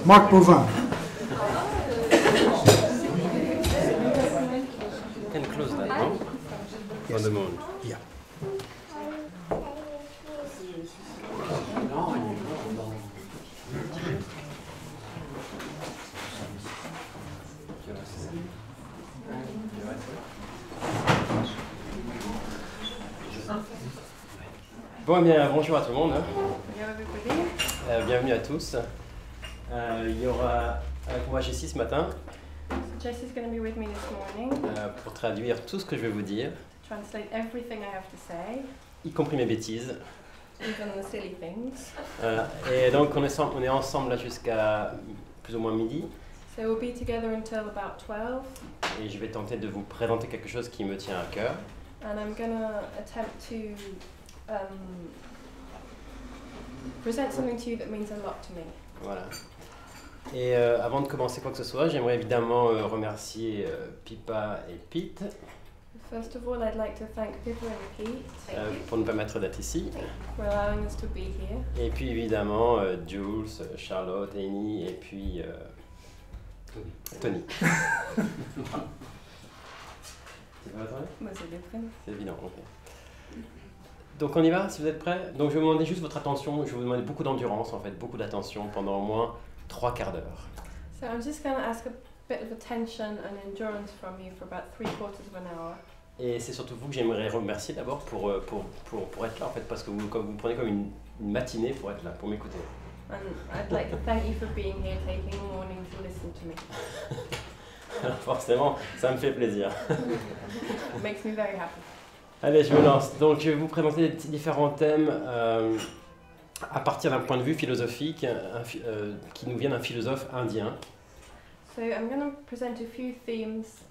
Marc Bovin. Can close that, no? Yes. On the moon. Yeah. Bon, eh bien, bonjour à tout le monde. Hello everybody. Bienvenue à tous. Il y aura avec moi Jessie ce matin So Jesse's going to be with me this morning, pour traduire tout ce que je vais vous dire, translate everything I have to say, y compris mes bêtises. even the silly things. Et donc on est ensemble là jusqu'à plus ou moins midi. So we'll be together until about 12, Et je vais tenter de vous présenter quelque chose qui me tient à cœur. and I'm going to attempt to present something to you that means a lot to me. Voilà. Et avant de commencer quoi que ce soit, j'aimerais évidemment remercier Pippa et Pete First of all, I'd like to thank Pippa and Pete pour nous permettre d'être ici. for allowing us to be here. Et puis évidemment Jules, Charlotte, Annie et puis Tony. C'est pas votre avis ? Was it different? C'est évident, ok. Donc on y va, si vous êtes prêts. Donc je vais vous demander juste votre attention, je vais vous demander beaucoup d'endurance en fait, beaucoup d'attention pendant au moins 3 quarts d'heure. So I'm just going to ask a bit of attention and endurance from you for about 3/4 of an hour. Et c'est surtout vous que j'aimerais remercier d'abord pour être là en fait, parce que vous prenez comme une matinée pour être là, pour m'écouter. And I'd like to thank you for being here, taking the morning to listen to me. Alors forcément, ça me fait plaisir. It makes me very happy. Allez, je me lance. Donc je vais vous présenter différents thèmes à partir d'un point de vue philosophique qui nous vient d'un philosophe indien. So I'm going to present a few themes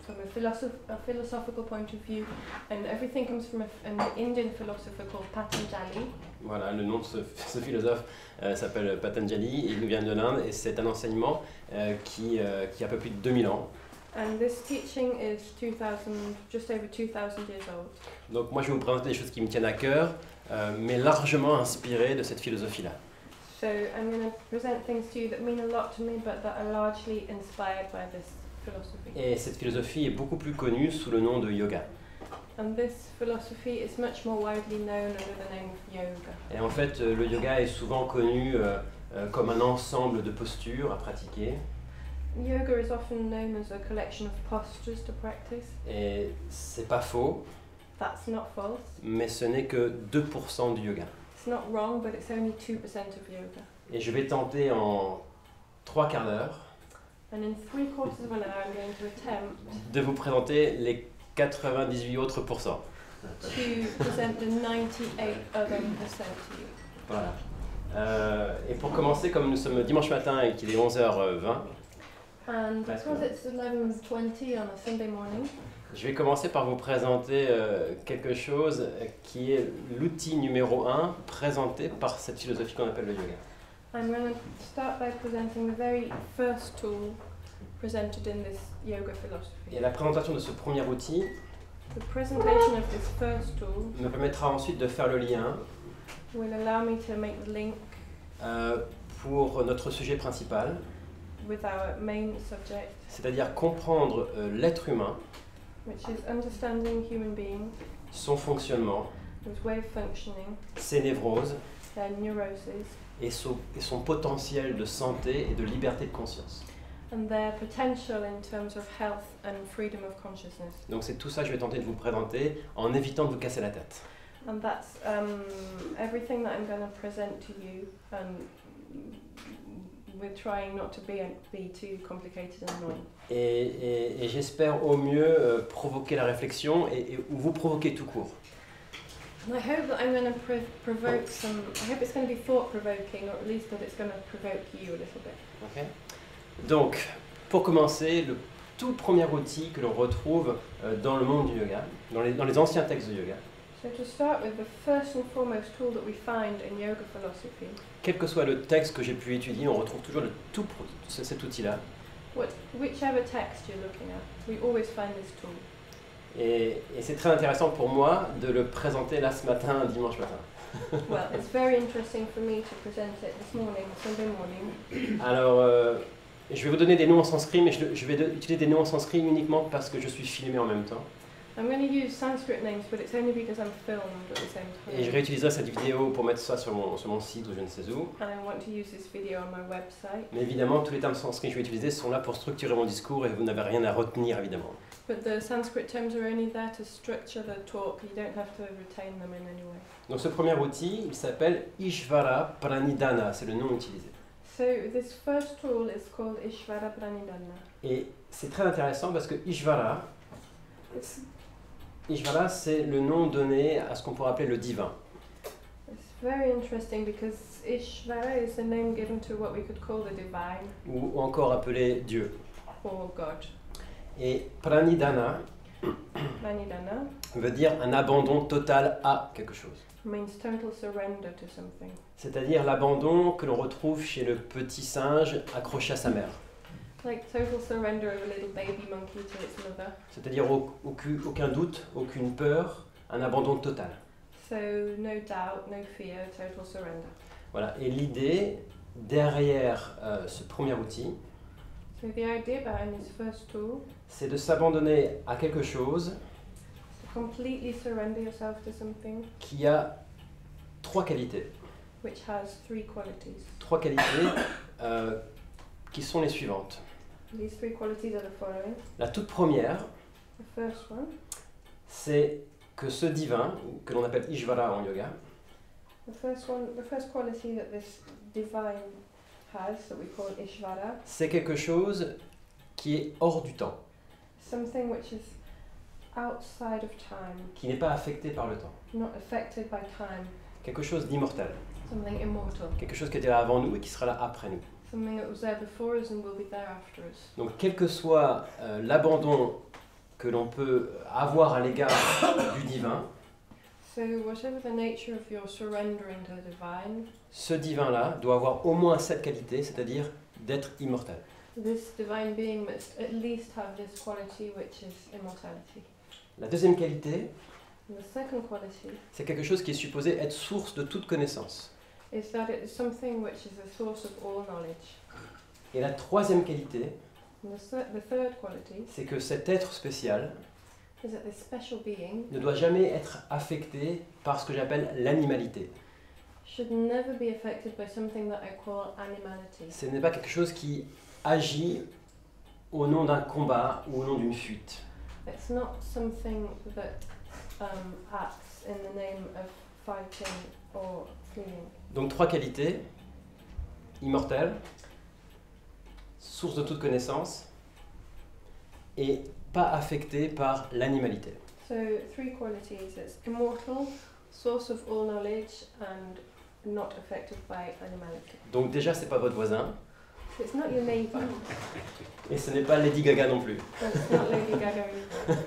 from a philosophical point of view, and everything comes from an Indian philosopher called Patanjali. Voilà, le nom de ce philosophe s'appelle Patanjali, et il nous vient de l'Inde, et c'est un enseignement qui a un peu plus de 2000 ans. And this teaching is just over 2000 years old. Donc moi je vais vous présenter des choses qui me tiennent à cœur, mais largement inspirées de cette philosophie-là. So I'm going to present things to you that mean a lot to me, but that are largely inspired by this philosophy. Et cette philosophie est beaucoup plus connue sous le nom de yoga. And this philosophy is much more widely known under the name of yoga. Et en fait, le yoga est souvent connu comme un ensemble de postures à pratiquer. Yoga is often known as a collection of postures to practice. Et c'est pas faux, That's not false. mais ce n'est que 2% du yoga. It's not wrong, but it's only 2% of yoga. Et je vais tenter en 3 quarts d'heure And in 3/4 of an hour, I'm going to attempt de vous présenter les 98 autres pourcents. to present the 98 other percent to you. Voilà. Et pour commencer, comme nous sommes dimanche matin et qu'il est 11h20, And That's because good. it's 11:20 on a Sunday morning, je vais commencer par vous présenter quelque chose qui est l'outil numéro 1 présenté par cette philosophie qu'on appelle le yoga. I'm going to start by presenting the very first tool presented in this yoga philosophy. Et la présentation de ce premier outil The presentation of this first tool me permettra ensuite de faire le lien will allow me to make the link pour notre sujet principal, with our main subject, c'est-à-dire comprendre l'être humain, which is understanding human beings, son fonctionnement, his way of functioning, ses névroses their neuroses, et son potentiel de santé et de liberté de conscience. and their potential in terms of health and freedom of consciousness. Donc c'est tout ça que je vais tenter de vous présenter en évitant de vous casser la tête. And that's everything that I'm going to present to you, with trying not to be too complicated and annoying. Et j'espère au mieux provoquer la réflexion ou vous provoquer tout court. And I hope that I'm going to provoke I hope it's going to be thought-provoking, or at least that it's going to provoke you a little bit. Okay. Donc, pour commencer, le tout premier outil que l'on retrouve dans le monde du yoga, dans les anciens textes de yoga, So to start with, the first and foremost tool that we find in yoga philosophy, quel que soit le texte que j'ai pu étudier, on retrouve toujours cet outil-là. whichever text you're looking at, we always find this tool. Et c'est très intéressant pour moi de le présenter là ce matin, dimanche matin. Well, it's very interesting for me to present it this morning, Sunday morning. Alors, je vais vous donner des noms en sanskrit, mais je vais utiliser des noms en sanskrit uniquement parce que je suis filmé en même temps. I'm going to use Sanskrit names, but it's only because I'm filmed at the same time. Et je réutiliserai cette vidéo pour mettre ça sur mon site ou je ne sais où. And I want to use this video on my website. Mais évidemment, tous les termes sanskrit que je vais utiliser sont là pour structurer mon discours et vous n'avez rien à retenir évidemment. But the Sanskrit terms are only there to structure the talk. You don't have to retain them in any way. Donc ce premier outil, il s'appelle Ishvara Pranidhana, c'est le nom utilisé. So this first tool is called Ishvara Pranidhana. Et c'est très intéressant parce que Ishvara, c'est le nom donné à ce qu'on pourrait appeler le divin. It's very interesting because Ishvara is the name given to what we could call the divine Ou encore appelé Dieu. or God. Et Pranidhana Pranidhana veut dire un abandon total à quelque chose. means total surrender to something. C'est-à-dire l'abandon que l'on retrouve chez le petit singe accroché à sa mère. Like total surrender of a little baby monkey to its mother. C'est-à-dire aucun doute, aucune peur, un abandon total. So no doubt, no fear, total surrender. Voilà. Et l'idée derrière ce premier outil, So the idea behind this first tool c'est de s'abandonner à quelque chose is to completely surrender yourself to something qui a trois qualités. which has three qualities. Trois qualités qui sont les suivantes. These three qualities are the following. La toute première, The first one, c'est que ce divin, que l'on appelle Ishvara en yoga, the first quality that this divine has, that we call Ishvara, c'est quelque chose qui est hors du temps, something which is outside of time, qui n'est pas affecté par le temps, not affected by time, quelque chose d'immortel, something immortal, quelque chose qui était là avant nous et qui sera là après nous. something that was there before us and will be there after us. Donc quel que soit l'abandon que l'on peut avoir à l'égard du divin, So whatever the nature of your surrendering to the divine, ce divin-là doit avoir au moins cette qualité, c'est-à-dire d'être immortel. this divine being must at least have this quality, which is immortality. La deuxième qualité, And the second quality c'est quelque chose qui est supposé être source de toute connaissance. is that it is something which is the source of all knowledge. Et la troisième qualité, And the third quality c'est que cet être spécial is that this special being ne doit jamais être affecté par ce que j'appelle l'animalité. should never be affected by something that I call animality. Ce n'est pas quelque chose qui agit au nom d'un combat ou au nom d'une fuite. It's not something that acts in the name of fighting or fleeing. Donc trois qualités, immortel, source de toute connaissance et pas affecté par l'animalité. So three qualities: it's immortal, source of all knowledge, and not affected by animality. Donc déjà c'est pas votre voisin So it's not your neighbour, et ce n'est pas Lady Gaga non plus. but it's not Lady Gaga either.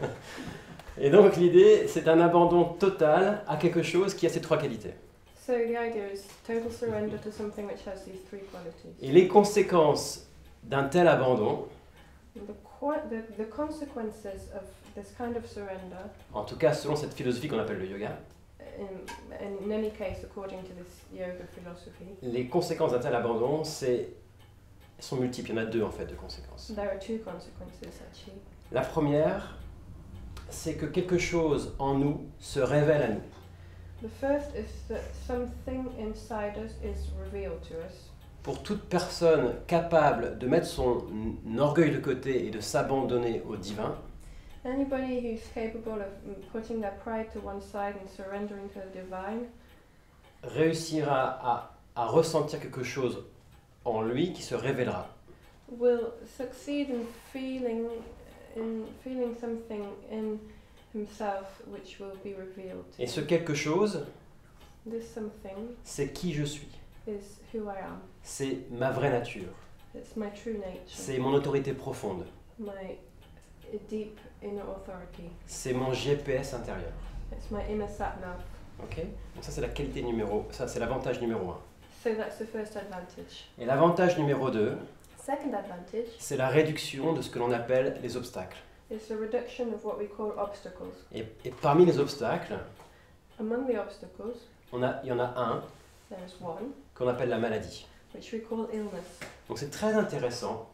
Et donc l'idée c'est un abandon total à quelque chose qui a ces trois qualités. So the idea is total surrender to something which has these three qualities. Et les conséquences d'un tel abandon, The consequences of this kind of surrender, en tout cas selon cette philosophie qu'on appelle le yoga, in any case according to this yoga philosophy, les conséquences d'un tel abandon sont multiples. Il y en a deux en fait de conséquences. there are two consequences actually. La première, c'est que quelque chose en nous se révèle à nous. The first is that something inside us is revealed to us. Pour toute personne capable de mettre son orgueil de côté et de s'abandonner au divin, Anybody who's capable of putting their pride to one side and surrendering to the divine réussira à ressentir quelque chose en lui qui se révélera. will succeed in feeling something in himself which will be revealed. Et ce quelque chose, This something c'est qui je suis. is who I am. C'est ma vraie nature. It's my true nature. C'est mon autorité profonde. My deep inner authority. C'est mon GPS intérieur. It's my inner sat-nav. Ok? Donc ça c'est la qualité ça c'est l'avantage numéro 1. So that's the first advantage. Et l'avantage numéro 2, Second advantage c'est la réduction de ce que l'on appelle les obstacles. is the reduction of what we call obstacles. Et parmi les obstacles, Among the obstacles, il y en a un There's one, qu'on appelle la maladie. which we call illness. Donc c'est très intéressant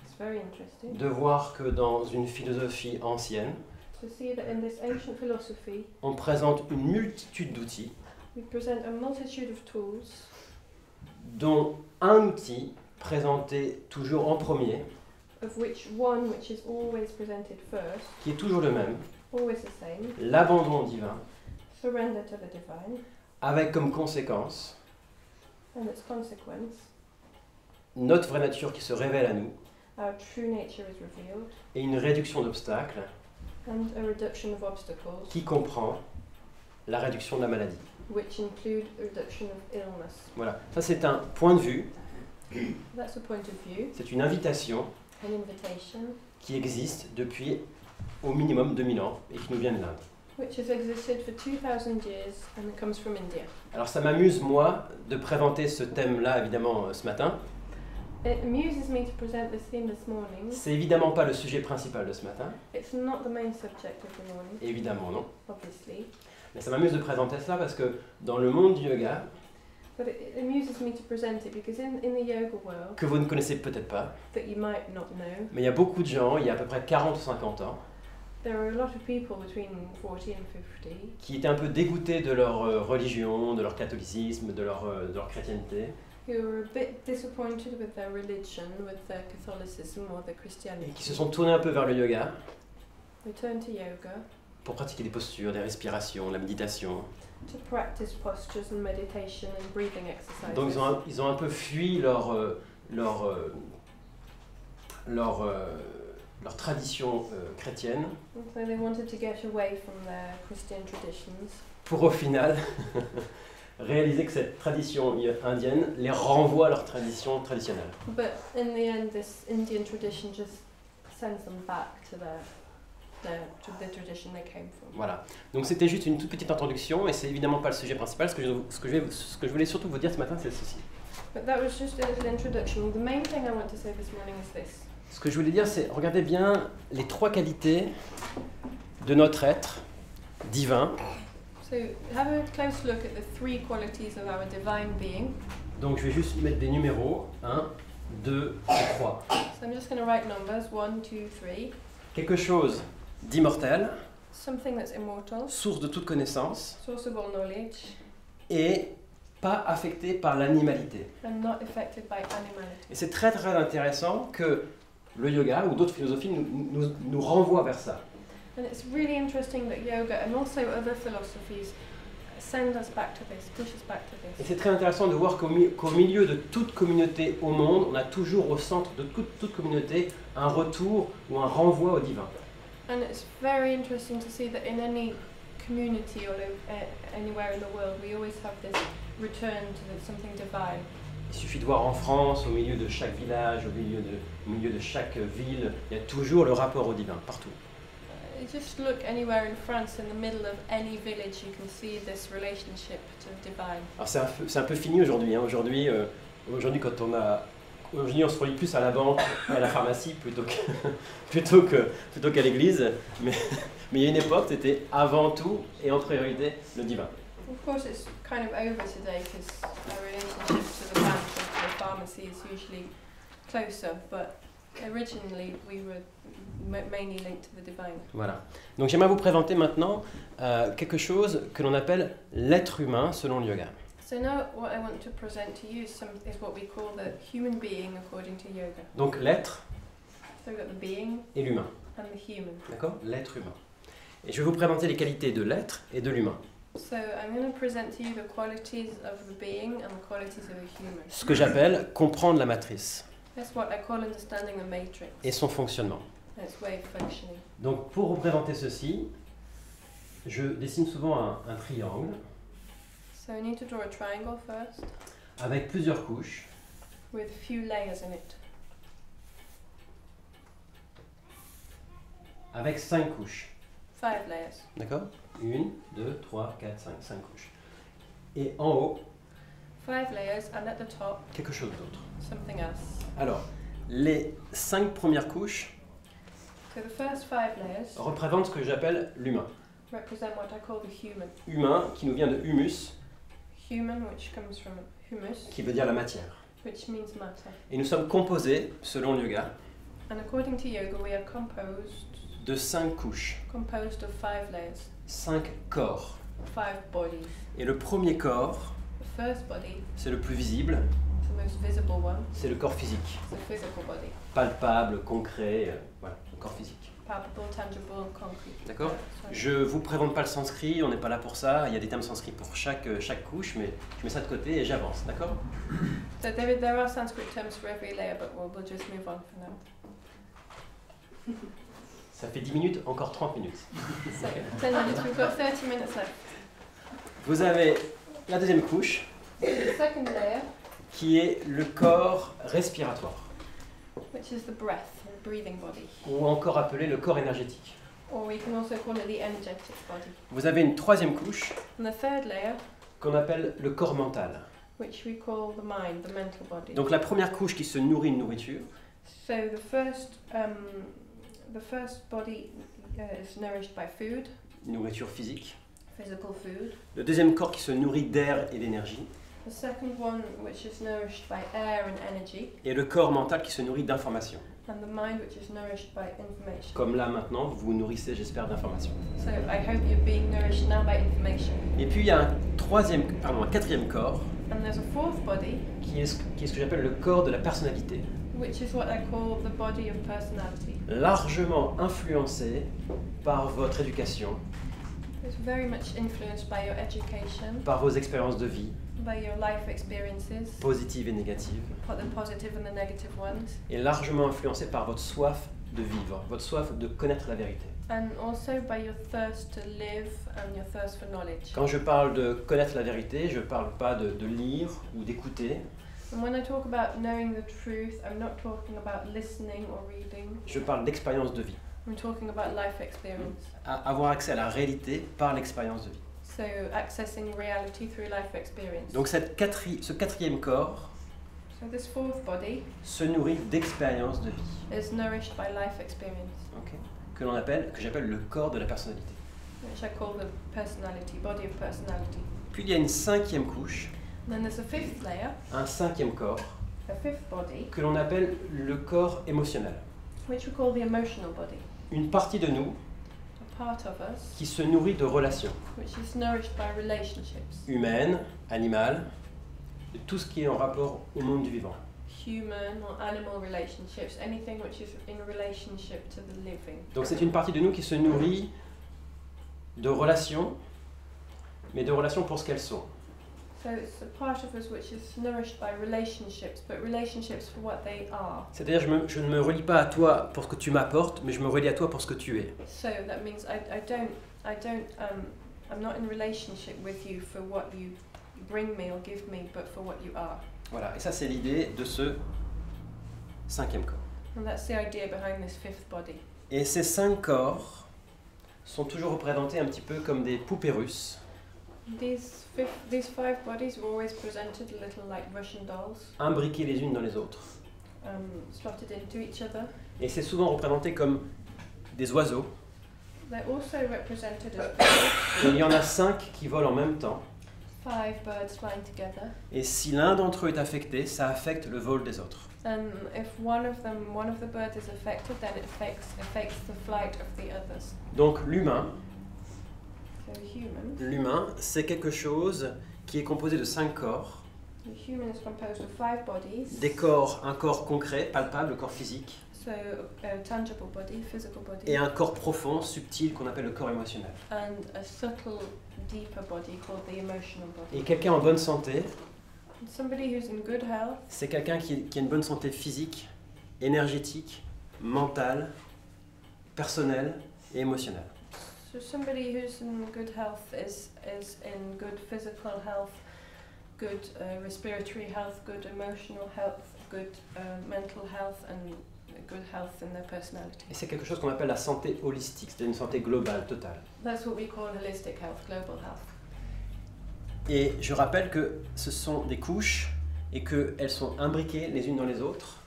It's very interesting de voir que dans une philosophie ancienne, to see that in this ancient philosophy, on présente une multitude d'outils, we present a multitude of tools, dont un outil présenté toujours en premier, of which one which is always presented first, qui est toujours le même, always the same, l'abandon divin, surrender to the divine, avec comme conséquence and its consequence, notre vraie nature qui se révèle à nous, our true nature is revealed, et une réduction d'obstacles and a reduction of obstacles, qui comprend la réduction de la maladie. which include a reduction of illness. Voilà, ça c'est un point de vue, That's a point of view, c'est une invitation an invitation, qui existe depuis au minimum 2000 ans et qui nous vient de l'Inde. which has existed for 2000 years and it comes from India. Alors ça m'amuse moi de présenter ce thème-là évidemment ce matin. It amuses me to present this theme this morning. C'est évidemment pas le sujet principal de ce matin, It's not the main subject of the morning, évidemment non. obviously, Mais ça m'amuse de présenter cela parce que dans le monde du yoga, but it amuses me to present it because in the yoga world, que vous ne connaissez peut-être pas, that you might not know, mais il y a beaucoup de gens, il y a à peu près 40 ou 50 ans, there are a lot of people between 40 and 50 qui étaient un peu dégoûtés de leur religion, de leur catholicisme, de leur chrétienté, who are a bit disappointed with their religion, with their Catholicism or their et Christianity. qui se sont tournés un peu vers le yoga They turn to yoga pour pratiquer des postures, des respirations, la méditation. to practice postures and meditation and breathing exercises. Donc ils ont un peu fui leur tradition chrétienne And so they wanted to get away from their Christian traditions, pour au final réaliser que cette tradition indienne les renvoie à leur tradition traditionnelle. but in the end, this Indian tradition just sends them back to the tradition they came from. Voilà. Donc c'était juste une toute petite introduction et c'est évidemment pas le sujet principal. Ce que je voulais surtout vous dire ce matin, c'est ceci. But that was just a little introduction. The main thing I want to say this morning is this. Ce que je voulais dire, c'est regardez bien les trois qualités de notre être divin. So have a close look at the three qualities of our divine being. Donc je vais juste mettre des numéros 1, 2 et 3. So I'm just going to write numbers 1, 2, 3. Quelque chose d'immortel, Something that's immortal, source de toute connaissance source of all knowledge, et pas affecté par l'animalité. and not affected by animality. Et c'est très très intéressant que le yoga ou d'autres philosophies nous renvoient vers ça. And it's really interesting that yoga and also other philosophies send us back to this, push us back to Et this. c'est très intéressant de voir qu'au milieu de toute communauté au monde, on a toujours au centre de toute communauté un retour ou un renvoi au divin. And it's very interesting to see that in any community or anywhere in the world, we always have this return to something divine. Il suffit de voir en France, au milieu de chaque village, au milieu de chaque ville, il y a toujours le rapport au divin, partout. Just look anywhere in France, in the middle of any village, you can see this relationship to the divine. Alors c'est un peu fini aujourd'hui. Hein. Aujourd'hui, on se relie plus à la banque et à la pharmacie plutôt qu'à l'église. Mais il y a une époque, c'était avant tout et en priorité le divin. Of course, it's kind of over today because our relationship to the bank or to the pharmacy is usually closer, but originally we were mainly linked to the divine. Voilà. Donc j'aimerais vous présenter maintenant quelque chose que l'on appelle l'être humain selon le yoga. So now what I want to present to you is what we call the human being according to yoga. Donc l'être So we've got the being et l'humain. and the human. D'accord ? L'être humain. Et je vais vous présenter les qualités de l'être et de l'humain. So I'm going to present to you the qualities of the being and the qualities of the human. Ce que j'appelle comprendre la matrice That's what I call understanding the matrix et son fonctionnement. and its way of functioning. Donc pour représenter ceci, je dessine souvent un triangle So I need to draw a triangle first avec plusieurs couches. with a few layers in it. Avec 5 couches. 5 layers. D'accord ? 1, 2, 3, 4, 5 couches. Et en haut, 5 layers, and at the top, quelque chose d'autre. something else. Alors, les 5 premières couches So the first 5 layers représentent ce que j'appelle l'humain. represent what I call the human. Humain qui nous vient de humus, human, which comes from humus, qui veut dire la matière. which means matter. Et nous sommes composés, selon le yoga, And according to yoga, we are composed de 5 couches, of 5 layers, 5 corps. 5 bodies. Et le premier corps, The first body, c'est le plus visible, the most visible one, c'est le corps physique. is the physical body, Palpable, concret, voilà, le corps physique. palpable, tangible, concrete. D'accord. Sorry. Je vous présente pas le sanskrit, on n'est pas là pour ça, il y a des termes sanskrit pour chaque couche, mais je mets ça de côté et j'avance, d'accord? So there are Sanskrit terms for every layer, but we'll just move on for now. Ça fait 10 minutes, encore 30 minutes. So 10 minutes, we've got 30 minutes left. Vous avez la deuxième couche, The second layer, qui est le corps respiratoire, which is the breath, the breathing body, ou encore appelé le corps énergétique. or we can also call it the energetic body. Vous avez une troisième couche, And the third layer, qu'on appelle le corps mental. which we call the mind, the mental body. Donc la première couche qui se nourrit de nourriture, So the first body is nourished by food, nourriture physique. physical food. Le deuxième corps qui se nourrit d'air et d'énergie. The second one, which is nourished by air and energy, Et le corps mental qui se nourrit d'informations. and the mind, which is nourished by information. Comme là maintenant, vous vous nourrissez, j'espère, d'informations. So I hope you're being nourished now by information. Et puis il y a un quatrième corps And there's a fourth body, qui est ce que j'appelle le corps de la personnalité. which is what I call the body of personality. Largement influencé par votre éducation, It's very much influenced by your education, par vos expériences de vie, by your life experiences, positives et négatives, the positive and the negative ones, et largement influencé par votre soif de vivre, votre soif de connaître la vérité. and also by your thirst to live and your thirst for knowledge. Quand je parle de connaître la vérité, je ne parle pas de lire ou d'écouter, And when I talk about knowing the truth, I'm not talking about listening or reading. je parle d'expérience de vie. I'm talking about life experience. Avoir accès à la réalité par l'expérience de vie. So accessing reality through life experience. Donc ce quatrième corps So this fourth body se nourrit d'expériences de vie, is nourished by life experience, ok, que j'appelle le corps de la personnalité. which I call the personality, body of personality. Puis il y a une cinquième couche, And then there's a fifth layer, un cinquième corps, a fifth body, que l'on appelle le corps émotionnel. which we call the emotional body. Une partie de nous A part of us qui se nourrit de relations which is nourished by relationships, humaines, animales, de tout ce qui est en rapport au monde du vivant. human or animal relationships, anything which is in relationship to the living. Donc c'est une partie de nous qui se nourrit de relations, mais de relations pour ce qu'elles sont. So it's a part of us which is nourished by relationships, but relationships for what they are. C'est-à-dire je ne me relie pas à toi pour ce que tu m'apportes, mais je me relie à toi pour ce que tu es. So that means I'm not in relationship with you for what you bring me or give me, but for what you are. Voilà, et ça c'est l'idée de ce cinquième corps. And that's the idea behind this fifth body. Et ces 5 corps sont toujours représentés un petit peu comme des poupées russes, These 5 bodies were always presented a little like Russian dolls, imbriquées les unes dans les autres. slotted into each other. Et c'est souvent représenté comme des oiseaux. They're also represented as birds, Et il y en a 5 qui volent en même temps. 5 birds flying together. Et si l'un d'entre eux est affecté, ça affecte le vol des autres. And if one of the birds is affected, then it affects the flight of the others. Donc l'humain, So c'est quelque chose qui est composé de 5 corps. the human is composed of 5 bodies. Des corps, un corps concret, palpable, le corps physique, So a tangible body, physical body, et un corps profond, subtil, qu'on appelle le corps émotionnel. and a subtle, deeper body called the emotional body. Et quelqu'un en bonne santé, Somebody who's in good health, c'est quelqu'un qui a une bonne santé physique, énergétique, mentale, personnelle et émotionnelle. so somebody who's in good health is in good physical health, good respiratory health, good emotional health, good mental health, and good health in their personality. Et c'est quelque chose qu'on appelle la santé holistique, c'est une santé globale, totale. That's what we call holistic health, global health. Et je rappelle que ce sont des couches et qu'elles sont imbriquées les unes dans les autres.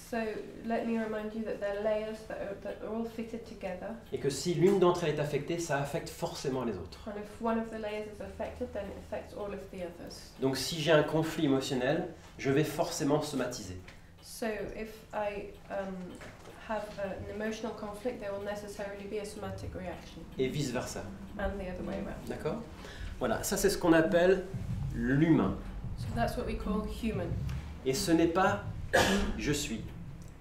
So let me remind you that they're layers that are all fitted together. Et que si l'une d'entre elles est affectée, ça affecte forcément les autres. And if one of the layers is affected, then it affects all of the others. Donc si j'ai un conflit émotionnel, je vais forcément somatiser. So if I have an emotional conflict, there will necessarily be a somatic reaction, Et vice-versa. and the other way around. D'accord? Voilà, ça c'est ce qu'on appelle l'humain. So that's what we call human. Et ce n'est pas qui je suis.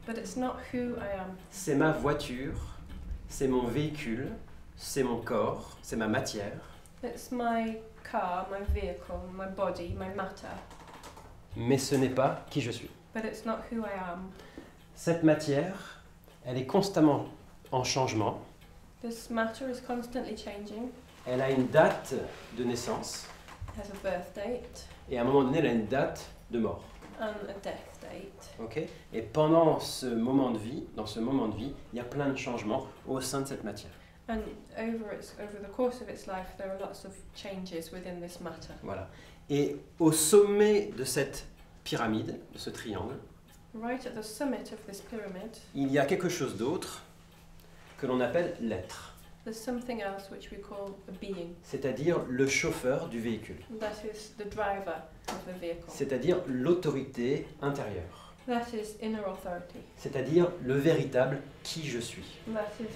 But it's not who I am. C'est ma voiture, c'est mon véhicule, c'est mon corps, c'est ma matière. It's my car, my vehicle, my body, my matter. Mais ce n'est pas qui je suis. But it's not who I am. Cette matière, elle est constamment en changement. This matter is constantly changing. Elle a une date de naissance It has a birth date et à un moment donné, elle a une date de mort. and a death date. Ok? Et pendant ce moment de vie, dans ce moment de vie, il y a plein de changements au sein de cette matière. And over the course of its life, there are lots of changes within this matter. Voilà. Et au sommet de cette pyramide, de ce triangle, Right at the summit of this pyramid, il y a quelque chose d'autre que l'on appelle l'être, there's something else which we call a being. c'est-à-dire le chauffeur du véhicule, That is the driver of the vehicle. c'est-à-dire l'autorité intérieure, That is inner authority. c'est-à-dire le véritable qui je suis. That is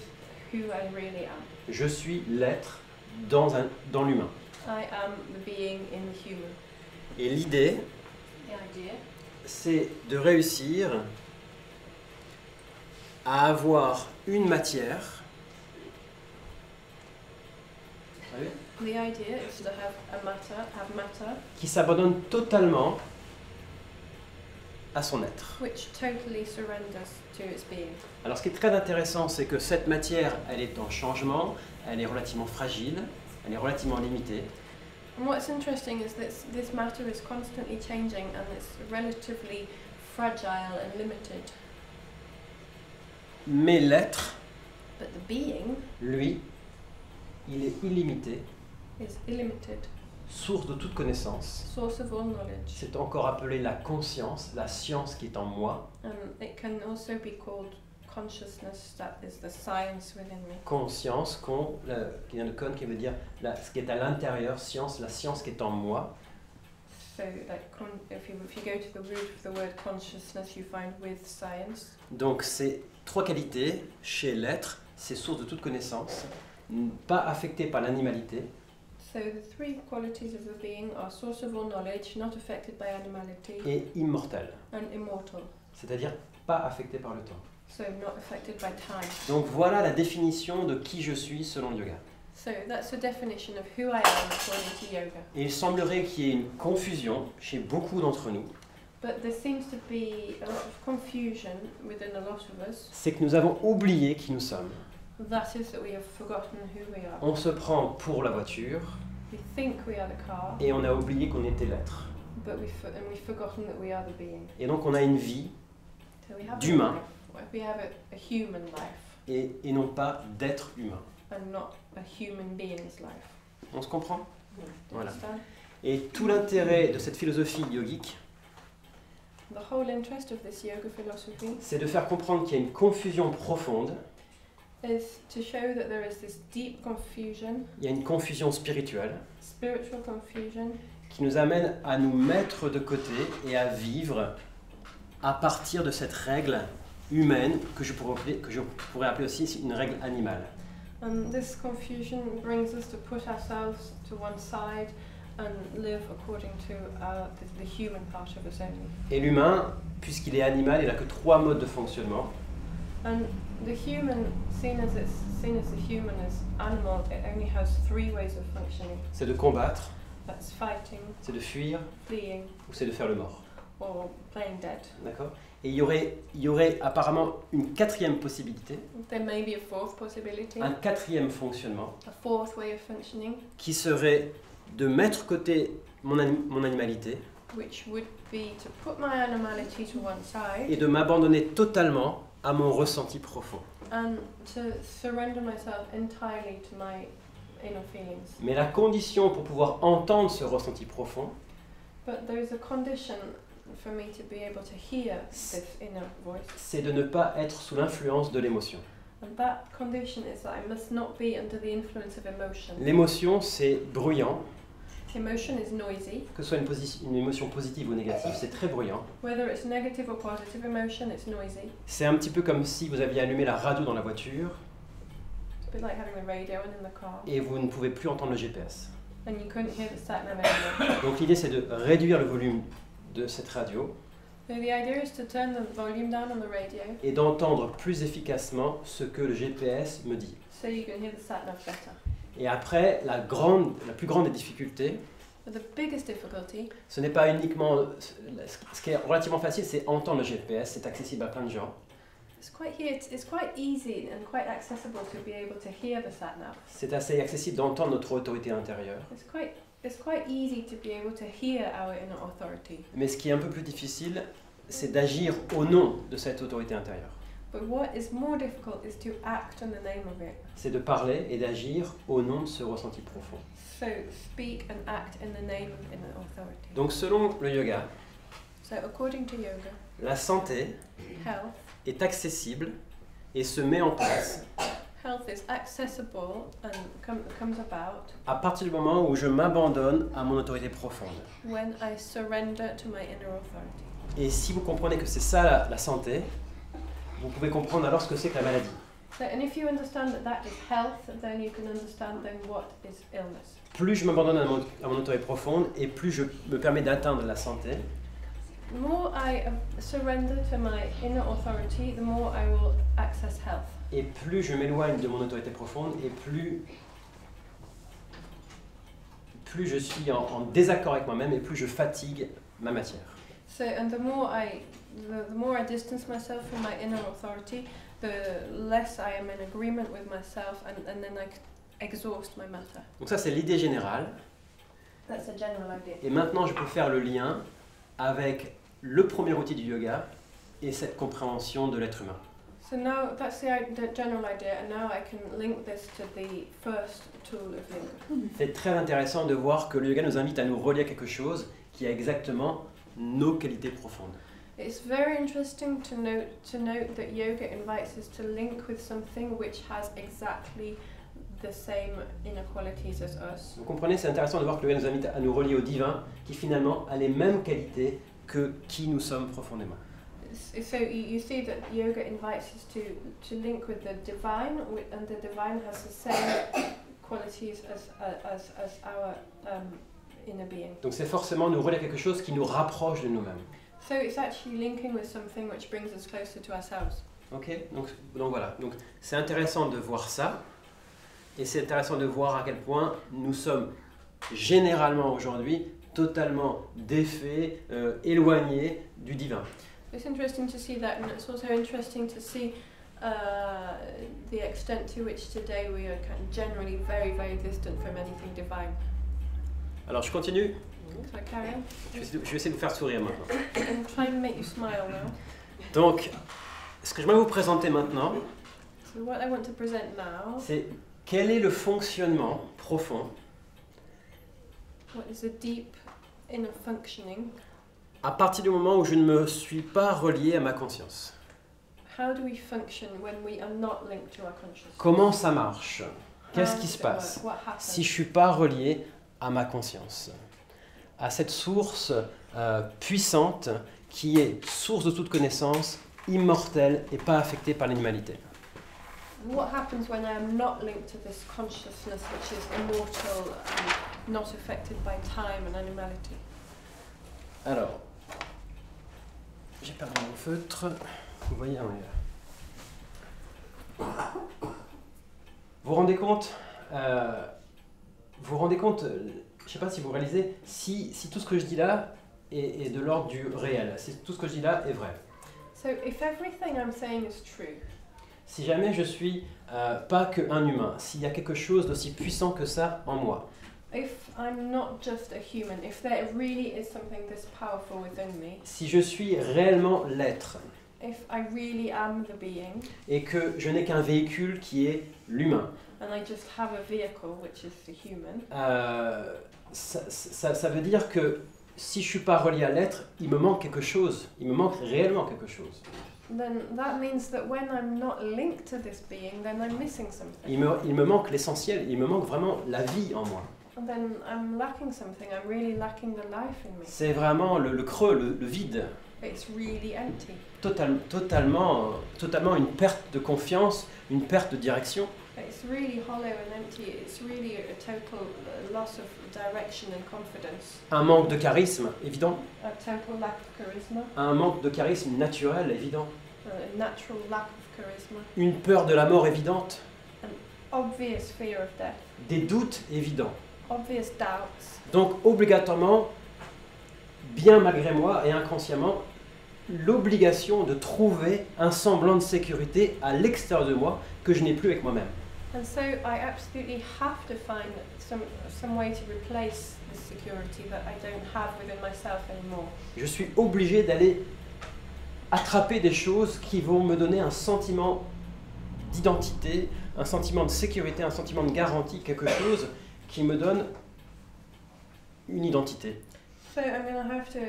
who I really am. Je suis l'être dans l'humain. I am the being in the human. Et l'idée, The idea c'est de réussir à avoir une matière. Vous savez, The idea is to have matter qui s'abandonne totalement à son être. which totally surrenders to its being. Alors ce qui est très intéressant, c'est que cette matière, elle est en changement, elle est relativement fragile, elle est relativement limitée, And what's interesting is that this matter is constantly changing and it's relatively fragile and limited. mais l'être, But the being lui, il est illimité, is illimited, source de toute connaissance. source of all knowledge. C'est encore appelé la conscience, la science qui est en moi. It can also be called consciousness, that is the science within me. Conscience, qui vient de con, qui veut dire ce qui est à l'intérieur, science, la science qui est en moi. So, like, if you go to the root of the word consciousness, you find with science. Donc c'est trois qualités chez l'être, c'est source de toute connaissance, pas affecté par l'animalité, So the three qualities of the being are source of all knowledge, not affected by animality, et immortel, and immortal. c'est-à-dire pas affecté par le temps. So not affected by time. Donc voilà la définition de qui je suis selon le yoga. So that's the definition of who I am according to yoga. Et il semblerait qu'il y ait une confusion chez beaucoup d'entre nous, But there seems to be a lot of confusion within a lot of us. c'est que nous avons oublié qui nous sommes. That is that we have forgotten who we are. On se prend pour la voiture We think we are the car, et on a oublié qu'on était l'être. but we've forgotten that we are the being. Et donc on a une vie So we have d'humain. a life. We have a human life, et non pas d'être humain. and not a human being's life. On se comprend? Do you Voilà. understand? Et tout l'intérêt de cette philosophie yogique, The whole interest of this yoga philosophy c'est de faire comprendre qu'il y a une confusion profonde, is to show that there is this deep confusion, il y a une confusion spirituelle, spiritual confusion, qui nous amène à nous mettre de côté et à vivre à partir de cette règle humaine que je pourrais appeler aussi une règle animale. and this confusion brings us to put ourselves to one side and live according to the human part of us only. Et l'humain, puisqu'il est animal, il n'a que trois modes de fonctionnement. And the human, seen as the human as animal, it only has three ways of functioning. C'est de combattre, That's fighting, c'est de fuir fleeing, ou c'est de faire le mort. or playing dead. D'accord? Et il y aurait apparemment une quatrième possibilité, There may be a fourth possibility, un quatrième fonctionnement, a fourth way of functioning, qui serait de mettre côté mon animalité which would be to put my animality to one side et de m'abandonner totalement à mon ressenti profond. and to surrender myself entirely to my inner feelings. Mais la condition pour pouvoir entendre ce ressenti profond, But there is a condition for me to be able to hear this inner voice. c'est de ne pas être sous l'influence de l'émotion. And that condition is that I must not be under the influence of emotion. L'émotion, c'est bruyant, Emotion is noisy. que ce soit une émotion positive ou négative, c'est très bruyant. Whether it's negative or positive emotion, it's noisy. C'est un petit peu comme si vous aviez allumé la radio dans la voiture It's a bit like having the radio on in the car et vous ne pouvez plus entendre le GPS. and you couldn't hear the sat nav anymore. Donc l'idée, c'est de réduire le volume de cette radio So the idea is to turn the volume down on the radio et d'entendre plus efficacement ce que le GPS me dit. so you can hear the sat nav better. Et après, la plus grande des difficultés, But the biggest difficulty ce n'est pas uniquement... Ce qui est relativement facile, c'est entendre le GPS, c'est accessible à plein de gens. it's quite easy and quite accessible to be able to hear the sat nav. C'est assez accessible d'entendre notre autorité intérieure. It's quite easy to be able to hear our inner authority. Mais ce qui est un peu plus difficile, c'est d'agir au nom de cette autorité intérieure. But what is more difficult is to act in the name of it. C'est de parler et d'agir au nom de ce ressenti profond. So speak and act in the name of inner authority. Donc selon le yoga, So according to yoga, la santé health est accessible et se met en place is accessible and comes about à partir du moment où je m'abandonne à mon autorité profonde. when I surrender to my inner authority. Et si vous comprenez que c'est ça la santé, vous pouvez comprendre alors ce que c'est que la maladie. So, and if you understand that is health, then you can understand then what is illness. Plus je m'abandonne à mon autorité profonde et plus je me permets d'atteindre la santé, The more I surrender to my inner authority, the more I will access health. et plus je m'éloigne de mon autorité profonde et plus je suis en désaccord avec moi-même et plus je fatigue ma matière. So, and the more I distance myself from my inner authority, the less I am in agreement with myself, and then I exhaust my matter. Donc ça c'est l'idée générale. That's a general idea. Et maintenant je peux faire le lien avec le premier outil du yoga et cette compréhension de l'être humain. So now that's the general idea, and now I can link this to the first tool of yoga. C'est très intéressant de voir que le yoga nous invite à nous relier à quelque chose qui a exactement nos qualités profondes. It's very interesting to note that yoga invites us to link with something which has exactly the same inequalities as us. Vous comprenez, c'est intéressant de voir que le yoga nous invite à nous relier au divin qui finalement a les mêmes qualités que qui nous sommes profondément. So you see that yoga invites us to link with the divine, and the divine has the same qualities as our inner being. Donc c'est forcément nous relier à quelque chose qui nous rapproche de nous-mêmes. So it's actually linking with something which brings us closer to ourselves. Ok, donc voilà. Donc c'est intéressant de voir ça, et c'est intéressant de voir à quel point nous sommes généralement aujourd'hui totalement défaits, éloignés du divin. It's interesting to see that, and it's also interesting to see the extent to which today we are kind of generally very, very distant from anything divine. Alors je continue. So I carry on. Je vais essayer de vous faire sourire maintenant. I'm trying to make you smile now. Donc, ce que je vais vous présenter maintenant, So what I want to present now, c'est quel est le fonctionnement profond what is the deep inner functioning? à partir du moment où je ne me suis pas relié à ma conscience. How do we function when we are not linked to our consciousness? Comment ça marche? Qu'est-ce How qui does se it passe work? What happens? si je ne suis pas relié à ma conscience? À cette source puissante qui est source de toute connaissance, immortelle et pas affectée par l'animalité. What happens when I am not linked to this consciousness which is immortal and not affected by time and animality? Alors, j'ai perdu mon feutre. Vous voyez, on est là. Vous vous rendez compte je ne sais pas si vous réalisez, si tout ce que je dis là est de l'ordre du réel, si tout ce que je dis là est vrai. So if everything I'm saying is true, Si jamais je suis pas qu'un humain, s'il y a quelque chose d'aussi puissant que ça en moi, if I'm not just a human, if there really is something this powerful within me, si je suis réellement l'être if I really am the being, et que je n'ai qu'un véhicule qui est l'humain, and I just have a vehicle which is the human, ça veut dire que si je suis pas relié à l'être, il me manque quelque chose. Il me manque réellement quelque chose. then that means that when I'm not linked to this being, then I'm missing something. Il me manque l'essentiel. Il me manque vraiment la vie en moi. And then I'm lacking something. I'm really lacking the life in me. C'est vraiment le creux, le vide. It's really empty. Totalement une perte de confiance, une perte de direction. It's really hollow and empty. It's really a total loss of direction and confidence. Un manque de charisme évident. A total lack of charisma. Un manque de charisme naturel évident. A natural lack of charisma. Une peur de la mort évidente. Obvious fear of death. Des doutes évidents. Obvious doubts. Donc obligatoirement, bien malgré moi et inconsciemment, l'obligation de trouver un semblant de sécurité à l'extérieur de moi que je n'ai plus avec moi-même. And so I absolutely have to find some way to replace this security that I don't have within myself anymore. Je suis obligé d'aller attraper des choses qui vont me donner un sentiment d'identité, un sentiment de sécurité, un sentiment de garantie, quelque chose qui me donne une identité. So I'm going to have to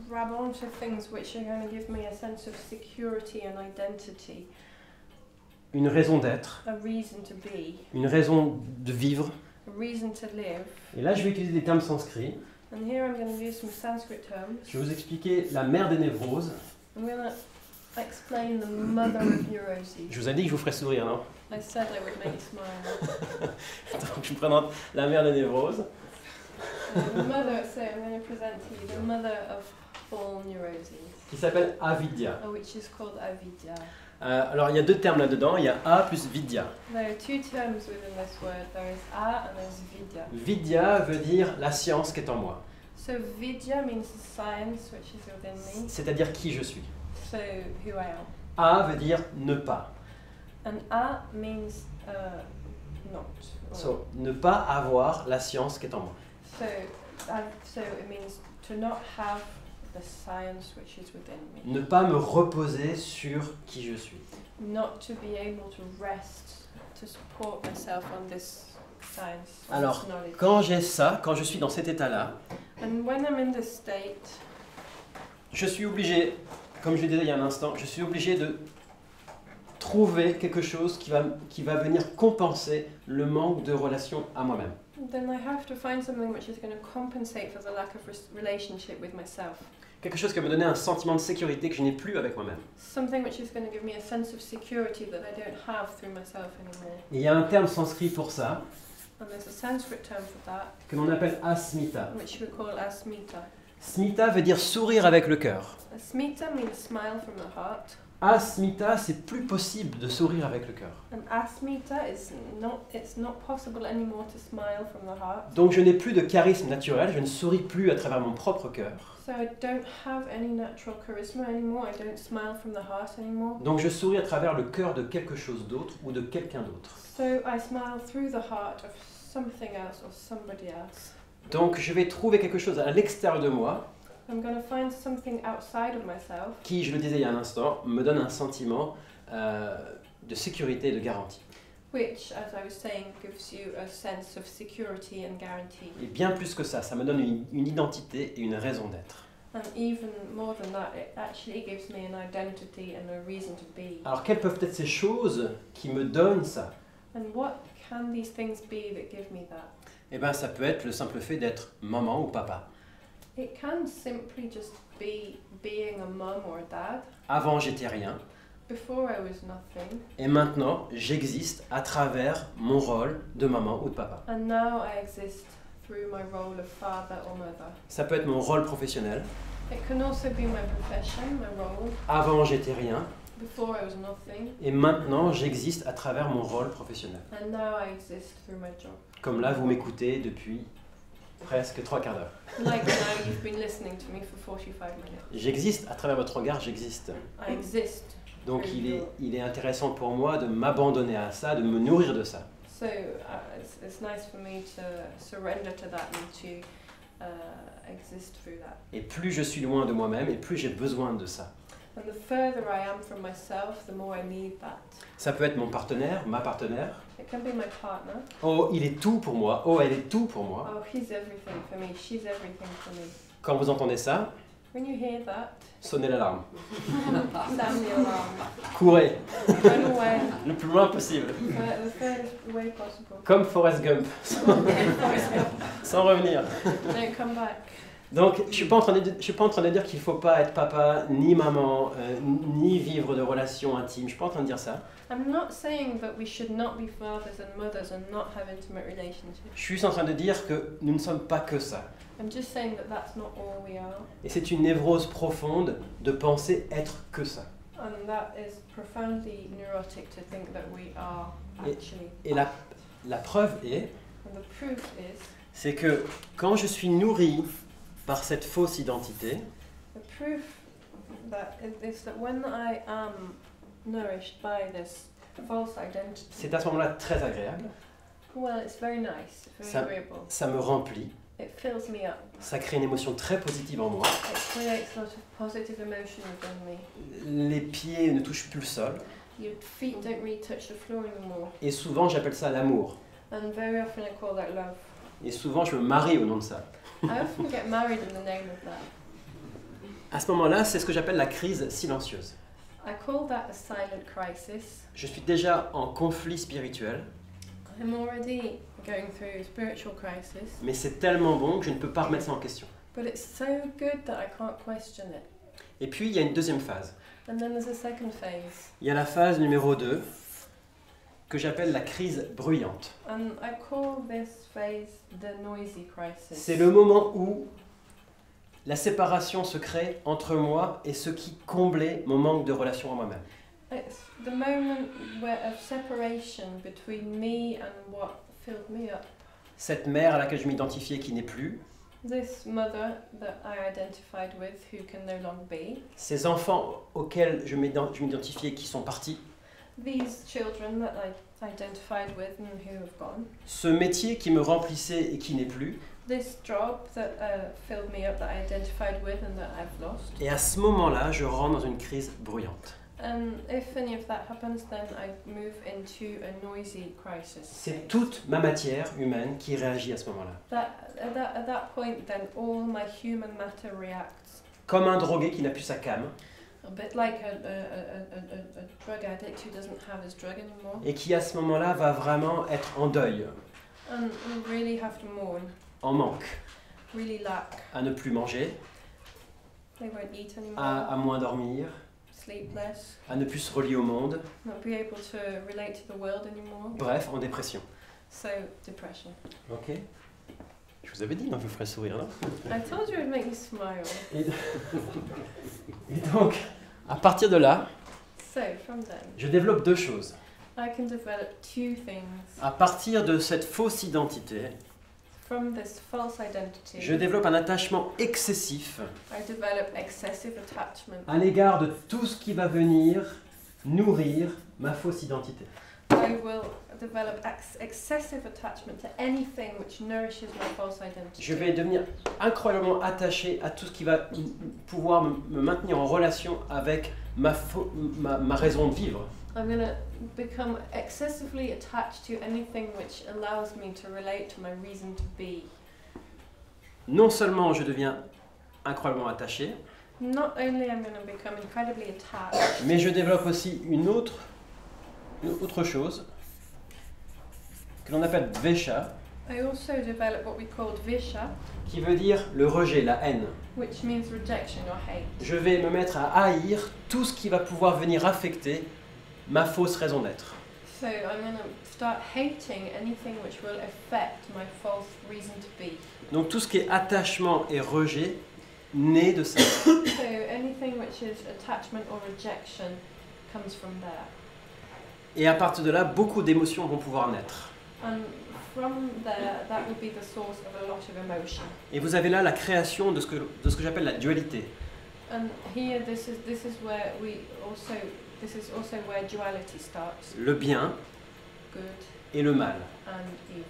grab onto things which are going to give me a sense of security and identity, Une raison d'être, a reason to be, une raison de vivre. a reason to live. Et là, je vais utiliser des termes sanscrits. And here I'm going to use some Sanskrit terms. Je vais vous expliquer la mère des névroses. I'm going to explain the mother of neuroses. Je vous ai dit que je vous ferais sourire, non? I said I would make you smile. Donc, je vous présente la mère des névroses. The mother, so I'm going to present to you the mother of all neuroses, Qui s'appelle Avidya. which is called avidya. Alors, il y a deux termes là-dedans. Il y a A plus Vidya. There are two terms within this word. There is a and there's vidya. Vidya veut dire la science qui est en moi. So vidya means science, which is within me. C'est-à-dire qui je suis. So who I am. A veut dire ne pas. And a means not. Or- So, ne pas avoir la science qui est en moi. So it means to not have the science which is within me. Ne pas me reposer sur qui je suis. Not to be able to rest, to support myself on this science, on Alors, this knowledge. quand j'ai ça, quand je suis dans cet état-là, And when I'm in this state, je suis obligé, comme je le disais il y a un instant, je suis obligé de trouver quelque chose qui va venir compenser le manque de relation à moi-même. then I have to find something which is going to compensate for the lack of relationship with myself. Quelque chose qui va me donner un sentiment de sécurité que je n'ai plus avec moi-même. Something which is going to give me a sense of security that I don't have through myself anymore. Et il y a un terme sanskrit pour ça, And there's a Sanskrit term for that, que l'on appelle asmita. which we call asmita. Smita veut dire sourire avec le cœur. Asmita means smile from the heart, Asmita, c'est plus possible de sourire avec le cœur. and asmita is it's not possible anymore to smile from the heart. Donc je n'ai plus de charisme naturel, je ne souris plus à travers mon propre cœur. So I don't have any natural charisma anymore. I don't smile from the heart anymore. Donc je souris à travers le cœur de quelque chose d'autre ou de quelqu'un d'autre. So I smile through the heart of something else or somebody else. Donc je vais trouver quelque chose à l'extérieur de moi I'm going to find something outside of myself qui, je le disais il y a un instant, me donne un sentiment de sécurité et de garantie. which, as I was saying, gives you a sense of security and guarantee. Et bien plus que ça me donne une identité et une raison d'être. And even more than that, it actually gives me an identity and a reason to be. Alors quelles peuvent être ces choses qui me donnent ça? And what can these things be that give me that? Eh bien ça peut être le simple fait d'être maman ou papa. It can simply just be being a mum or a dad. Avant j'étais rien Before I was nothing, et maintenant j'existe à travers mon rôle de maman ou de papa. and now I exist through my role of father or mother. Ça peut être mon rôle professionnel. It can also be my profession, my role. Avant j'étais rien Before I was nothing, et maintenant j'existe à travers mon rôle professionnel. and now I exist through my job. Comme là vous m'écoutez depuis presque 3/4 d'heure. Like now you've been listening to me for 45 minutes. J'existe à travers votre regard, j'existe. I exist. Donc il est intéressant pour moi de m'abandonner à ça, de me nourrir de ça. So it's nice for me to surrender to that and to exist through that. Et plus je suis loin de moi-même et plus j'ai besoin de ça. And the further I am from myself, the more I need that. Ça peut être mon partenaire, ma partenaire. It can be my partner. Oh, il est tout pour moi. Oh, elle est tout pour moi. Oh, he's everything for me. She's everything for me. Quand vous entendez ça, When you hear that, sonnez l'alarme. sound the alarm. Courez Run away le plus loin possible. the furthest way possible. Comme Forrest Gump, sans revenir. Don't come back. Donc, je suis pas en train de dire qu'il ne faut pas être papa, ni maman, ni vivre de relations intimes. Je suis pas en train de dire ça. I'm not saying that we should not be fathers and mothers and not have intimate relationships. Je suis juste en train de dire que nous ne sommes pas que ça. I'm just saying that that's not all we are. Et c'est une névrose profonde de penser être que ça. And that is profoundly neurotic to think that we are actually. Et la preuve est, And the proof is, c'est que quand je suis nourri par cette fausse identité, the proof that is that when I am nourished by this false identity, c'est à ce moment-là très agréable, well, it's very nice, very agreeable. ça me remplit, It fills me up. ça crée une émotion très positive en moi. It creates a lot of positive emotion within me. Les pieds ne touchent plus le sol, Your feet don't really touch the floor anymore. et souvent j'appelle ça l'amour. And very often I call that love. Et souvent je me marie au nom de ça. I often get married in the name of that. À ce moment-là, c'est ce que j'appelle la crise silencieuse. I call that a silent crisis. Je suis déjà en conflit spirituel, I'm already going through a spiritual crisis, mais c'est tellement bon que je ne peux pas remettre ça en question. but it's so good that I can't question it. Et puis il y a une deuxième phase. And then there's a second phase. Il y a la phase numéro 2, que j'appelle la crise bruyante. And I call this phase the noisy crisis. C'est le moment où la séparation se crée entre moi et ce qui comblait mon manque de relation à moi-même. It's the moment of separation between me and what filled me up. Cette mère à laquelle je m'identifiais qui n'est plus, This mother that I identified with who can no longer be. ces enfants auxquels je m'identifiais qui sont partis, These children that I identified with and who have gone. ce métier qui me remplissait et qui n'est plus. This job that filled me up that I identified with and that I've lost. Et à ce moment-là, je rentre dans une crise bruyante. And if any of that happens, then I move into a noisy crisis. C'est toute ma matière humaine qui réagit à ce moment-là. At that point, then all my human matter reacts. Comme un drogué qui n'a plus sa came A bit like a drug addict who doesn't have his drug anymore. et qui à ce moment-là va vraiment être en deuil, And we really have to mourn, en manque, really lack. à ne plus manger, They won't eat anymore, à moins dormir, sleep less, à ne plus se relier au monde, not be able to relate to the world anymore. bref, en dépression. So, depression. Ok. Je vous avais dit, on me ferait sourire, non? I told you it would make you smile. Et donc, à partir de là, So, from then, je développe deux choses. I can develop two things. À partir de cette fausse identité, From this false identity, je développe un attachement excessif I develop excessive attachment. à l'égard de tout ce qui va venir nourrir ma fausse identité. I will develop excessive attachment to anything which nourishes my false identity. Je vais devenir incroyablement attaché à tout ce qui va pouvoir me maintenir en relation avec ma raison de vivre. I'm going to become excessively attached to anything which allows me to relate to my reason to be. Non seulement je deviens incroyablement attaché, Not only am I going to become incredibly attached, mais je développe aussi une autre chose que l'on appelle dvesha, I also develop what we call dvisha, qui veut dire le rejet, la haine. which means rejection or hate. Je vais me mettre à haïr tout ce qui va pouvoir venir affecter ma fausse raison d'être. So I'm going to start hating anything which will affect my false reason to be. Donc tout ce qui est attachement et rejet naît de ça. So anything which is attachment or rejection comes from there. Et à partir de là, beaucoup d'émotions vont pouvoir naître. And from there, that will be the source of a lot of emotion. Et vous avez là la création de ce que j'appelle la dualité. And here, this is where this is also where duality starts. Le bien Good et le mal. and evil.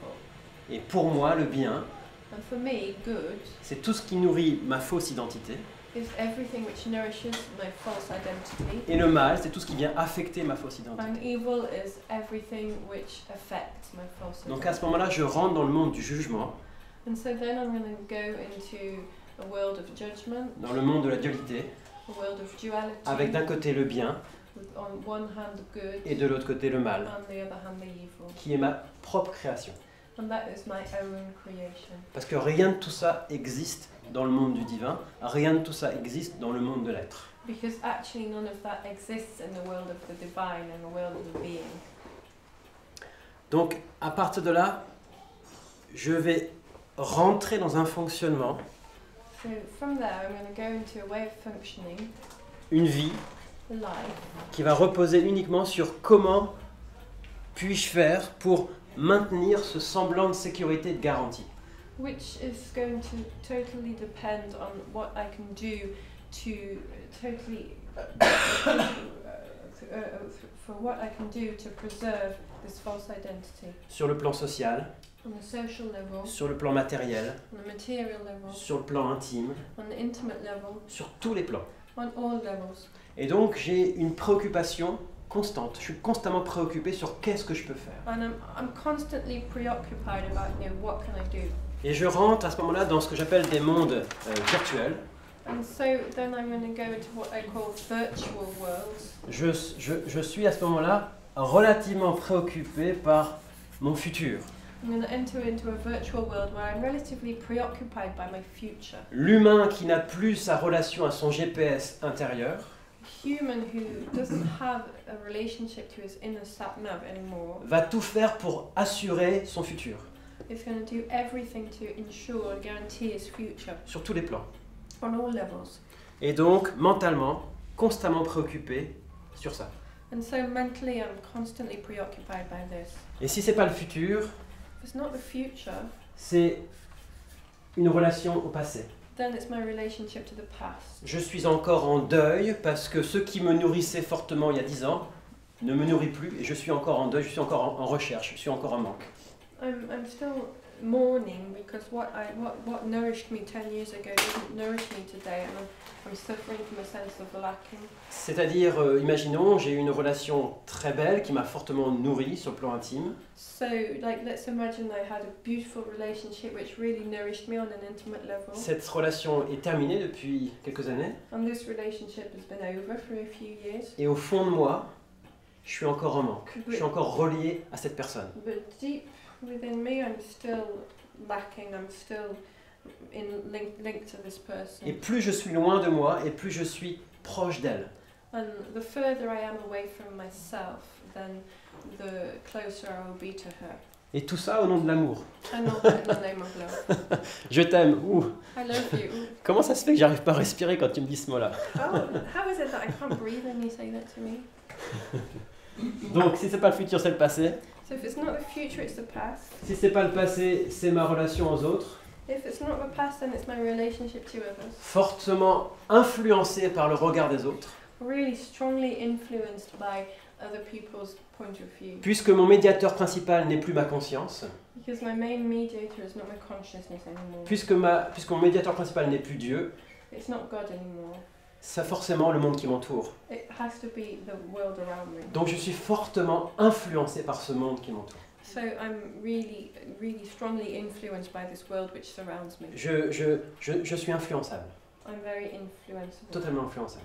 Et pour moi, le bien, And for me, good c'est tout ce qui nourrit ma fausse identité. is everything which nourishes my false identity. Et le mal, c'est tout ce qui vient affecter ma fausse identité. And evil is everything which affects my false Donc à ce identity. moment-là, je rentre dans le monde du jugement, And so then I'm going to go into a world of judgment, dans le monde de la dualité, a world of duality, avec d'un côté le bien with on one hand the good et de l'autre côté le mal, and the other hand the evil. qui est ma propre création. And that is my own creation. Parce que rien de tout ça existe dans le monde du divin, rien de tout ça existe dans le monde de l'être. Because actually none of that exists in the world of the divine and the world of the being. Donc à partir de là, je vais rentrer dans un fonctionnement, So from there I'm going to go into a way of functioning, une vie a life, qui va reposer uniquement sur comment puis-je faire pour maintenir ce semblant de sécurité et de garantie. which is going to totally depend on what I can do to totally for what I can do to preserve this false identity Sur le plan social, on the social level, sur le plan matériel, on the material level, sur le plan intime, on the intimate level, sur tous les plans. on all levels. Et donc j'ai une préoccupation constante. Je suis constamment préoccupé sur qu'est-ce que je peux faire. And I'm constantly preoccupied about, what can I do? Et je rentre à ce moment-là dans ce que j'appelle des mondes virtuels. And so then I'm going to go into what I call virtual worlds. Je suis à ce moment-là relativement préoccupé par mon futur. I'm going to enter into a virtual world where I'm relatively preoccupied by my future. L'humain qui n'a plus sa relation à son GPS intérieur A human who doesn't have a relationship to his inner sat-nav anymore va tout faire pour assurer son futur, is going to do everything to ensure and guarantee his future sur tous les plans. on all levels. Et donc, mentalement, constamment préoccupé sur ça. And so mentally I'm constantly preoccupied by this. Et si c'est pas le futur, If it's not the future, c'est une relation au passé. then it's my relationship to the past. Je suis encore en deuil parce que ce qui me nourrissait fortement il y a 10 ans ne me nourrit plus et je suis encore en deuil, je suis encore en recherche, je suis encore en manque. I'm still mourning because what nourished me 10 years ago doesn't nourish me today, and I'm suffering from a sense of lacking. C'est-à-dire, imaginons, j'ai eu une relation très belle qui m'a fortement nourri sur le plan intime. So, let's imagine I had a beautiful relationship which really nourished me on an intimate level. Cette relation est terminée depuis quelques années And this relationship has been over for a few years. et au fond de moi, je suis encore en manque. Je suis encore relié à cette personne. But deep within me, I'm still lacking. I'm still linked to this person. Et plus je suis loin de moi et plus je suis proche d'elle. And the further I am away from myself, then the closer I will be to her. Et tout ça au nom de l'amour. And all that in the name of love. Je t'aime. Ouh. I love you. Comment ça se fait que j'arrive pas à respirer quand tu me dis ce mot-là? Oh, how is it that I can't breathe when you say that to me? Donc, si c'est pas le futur, c'est le passé. So if it's not the future, it's the past. Si c'est pas le passé, c'est ma relation aux autres. If it's not the past, then it's my relationship to others. Fortement influencé par le regard des autres. Really strongly influenced by other people's point of view. Puisque mon médiateur principal n'est plus ma conscience. Because my main mediator is not my consciousness anymore. Puisque mon médiateur principal n'est plus Dieu. It's not God anymore. C'est forcément le monde qui m'entoure. It has to be the world around me. Donc je suis fortement influencé par ce monde qui m'entoure. So I'm really strongly influenced by this world which surrounds me. Je suis influençable. I'm very influenceable. Totalement influençable.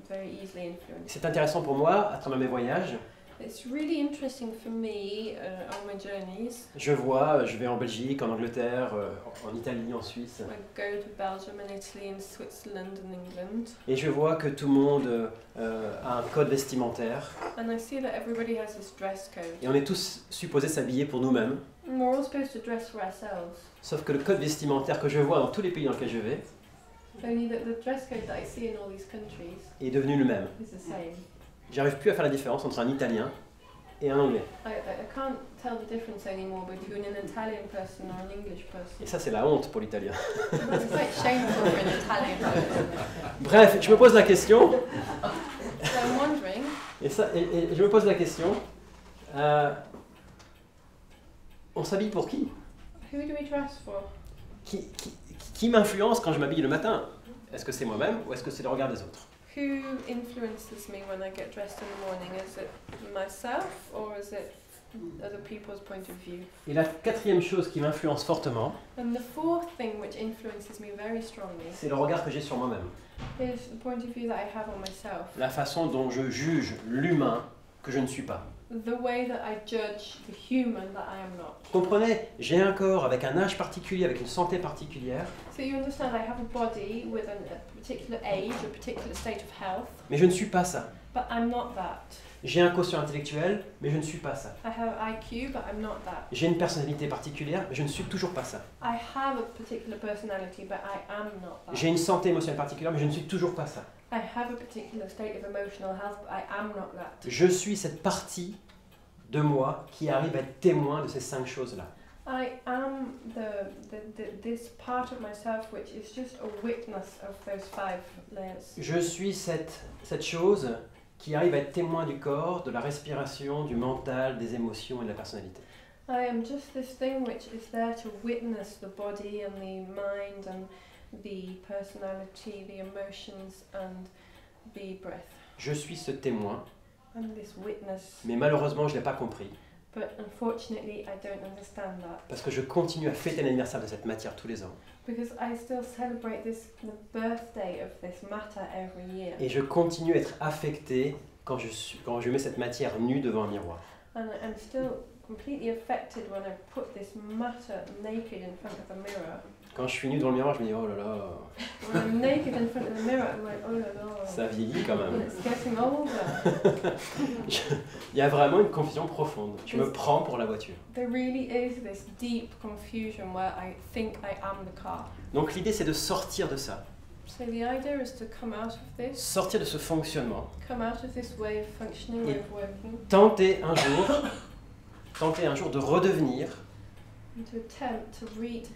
Very easily influenced. C'est intéressant pour moi, à travers mes voyages. It's really interesting for me on my journeys. Je vais en Belgique, en Angleterre, en Italie, en Suisse. I go to Belgium and Italy and Switzerland and England. Et je vois que tout le monde a un code vestimentaire. And I see that everybody has this dress code. Et on est tous supposés s'habiller pour nous-mêmes. And we're all supposed to dress for ourselves. Sauf que le code vestimentaire que je vois dans tous les pays dans lesquels je vais Only that the dress code that I see in all these countries est devenu le même. is the same. J'arrive plus à faire la différence entre un Italien et un Anglais. I can't tell the difference anymore between an Italian person or an English person. Et ça, c'est la honte pour l'Italien. That's quite shameful for an Italian person. Bref, je me pose la question, So I'm wondering, et je me pose la question, on s'habille pour qui? who do we dress for? Qui m'influence quand je m'habille le matin? Est-ce que c'est moi-même ou est-ce que c'est le regard des autres? Who influences me when I get dressed in the morning? Is it myself or is it other people's point of view? Et la quatrième chose qui m'influence fortement, And the fourth thing which influences me very strongly c'est le regard que j'ai sur moi-même. is the point of view that I have on myself. La façon dont je juge l'humain que je ne suis pas. The way that I judge the human that I am not. Comprenez, j'ai un corps avec un âge particulier, avec une santé particulière, So you understand I have a body with a particular age, a particular state of health, mais je ne suis pas ça. but I'm not that. J'ai un quotient intellectuel, mais je ne suis pas ça. I have IQ, but I'm not that. J'ai une personnalité particulière, mais je ne suis toujours pas ça. I have a particular personality, but I am not that. J'ai une santé émotionnelle particulière, mais je ne suis toujours pas ça. I have a particular state of emotional health, but I am not that. Je suis cette partie de moi qui arrive à être témoin de ces 5 choses-là. I am this part of myself which is just a witness of those 5 layers. Je suis cette chose qui arrive à être témoin du corps, de la respiration, du mental, des émotions et de la personnalité. I am just this thing which is there to witness the body and the mind and the personality, the emotions and the breath. Je suis ce témoin, I'm this witness, mais malheureusement je ne l'ai pas compris, but unfortunately I don't understand that parce que je continue à fêter l'anniversaire de cette matière tous les ans. because I still celebrate the birthday of this matter every year. Et je continue à être affecté quand je mets cette matière nue devant un miroir. And I'm still completely affected when I put this matter naked in front of a mirror. Quand je suis nu devant le miroir, je me dis oh là là, When I'm naked in front of the mirror, I'm like, oh la la. ça vieillit quand même. It's getting older. Il y a vraiment une confusion profonde. Je me prends pour la voiture. There really is this deep confusion where I think I am the car. Donc l'idée c'est de sortir de ça, So the idea is to come out of this, sortir de ce fonctionnement, come out of this way of functioning, way of working, tenter un jour de redevenir and to attempt to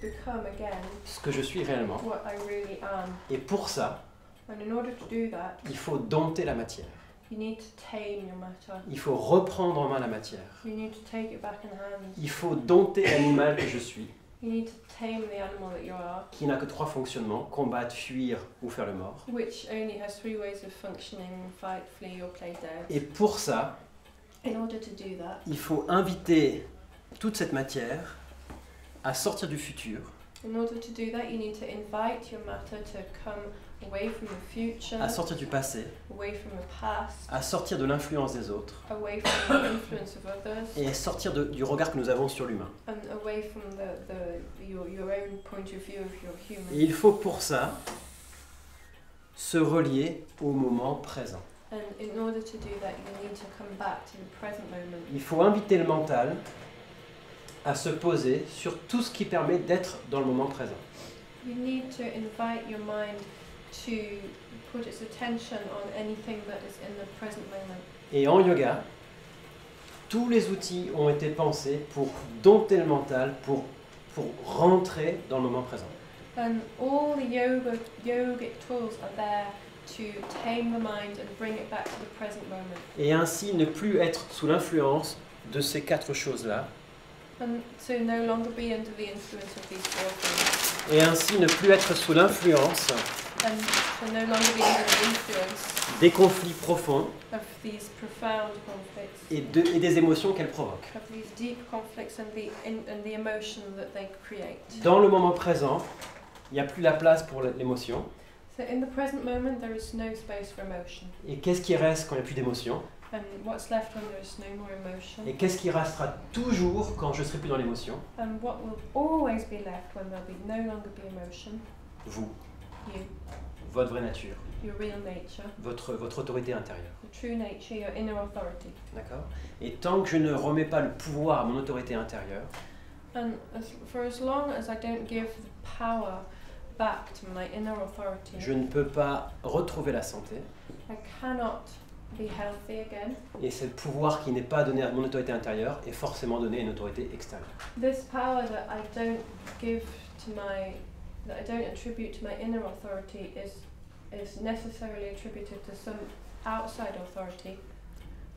become again ce que je suis réellement. what I really am. Et pour ça, And in order to do that, il faut dompter la matière. you need to tame your matter. Il faut reprendre en main la matière. You need to take it back in hand. Il faut dompter l'animal que je suis, You need to tame the animal that you are, qui n'a que 3 fonctionnements, combattre, fuir ou faire le mort. which only has 3 ways of functioning: fight, flee, or play dead. Et pour ça, In order to do that, il faut inviter toute cette matière à sortir du futur, you need to invite your matter to come away from the future, à sortir du passé, away from the past, à sortir de l'influence des autres away from the influence of others, et à sortir du regard que nous avons sur l'humain. and away from your own point of view of your human. Et il faut pour ça se relier au moment présent. And in order to do that, you need to come back to the present moment. Il faut inviter le mental à se poser sur tout ce qui permet d'être dans le moment présent. You need to invite your mind to put its attention on anything that is in the present moment. Et en yoga, tous les outils ont été pensés pour dompter le mental, pour rentrer dans le moment présent. And all the yogic tools are there to tame the mind and bring it back to the present moment. Et ainsi ne plus être sous l'influence de ces 4 choses-là. And to no longer be under the influence of these 4 things. Et ainsi ne plus être sous l'influence And to no longer be under the influence des conflits profonds of these profound conflicts, et des émotions qu'elles provoquent. of these deep conflicts and the emotion that they create. Dans le moment présent, il n'y a plus la place pour l'émotion. So in the present moment, there is no space for emotion. Et qu'est-ce qui reste quand il n'y a plus d'émotion? And what's left when there is no more emotion? Et qu'est-ce qui restera toujours quand je ne serai plus dans l'émotion? And what will always be left when there'll be no longer be emotion? Vous, You, votre vraie nature, your real nature, votre autorité intérieure. your true nature, your inner authority. D'accord? Et tant que je ne remets pas le pouvoir à mon autorité intérieure, And for as long as I don't give the power back to my inner authority, je ne peux pas retrouver la santé. I cannot be healthy again. Et ce pouvoir qui n'est pas donné à mon autorité intérieure est forcément donné à une autorité extérieure. This power that I don't give to that I don't attribute to my inner authority is necessarily attributed to some outside authority.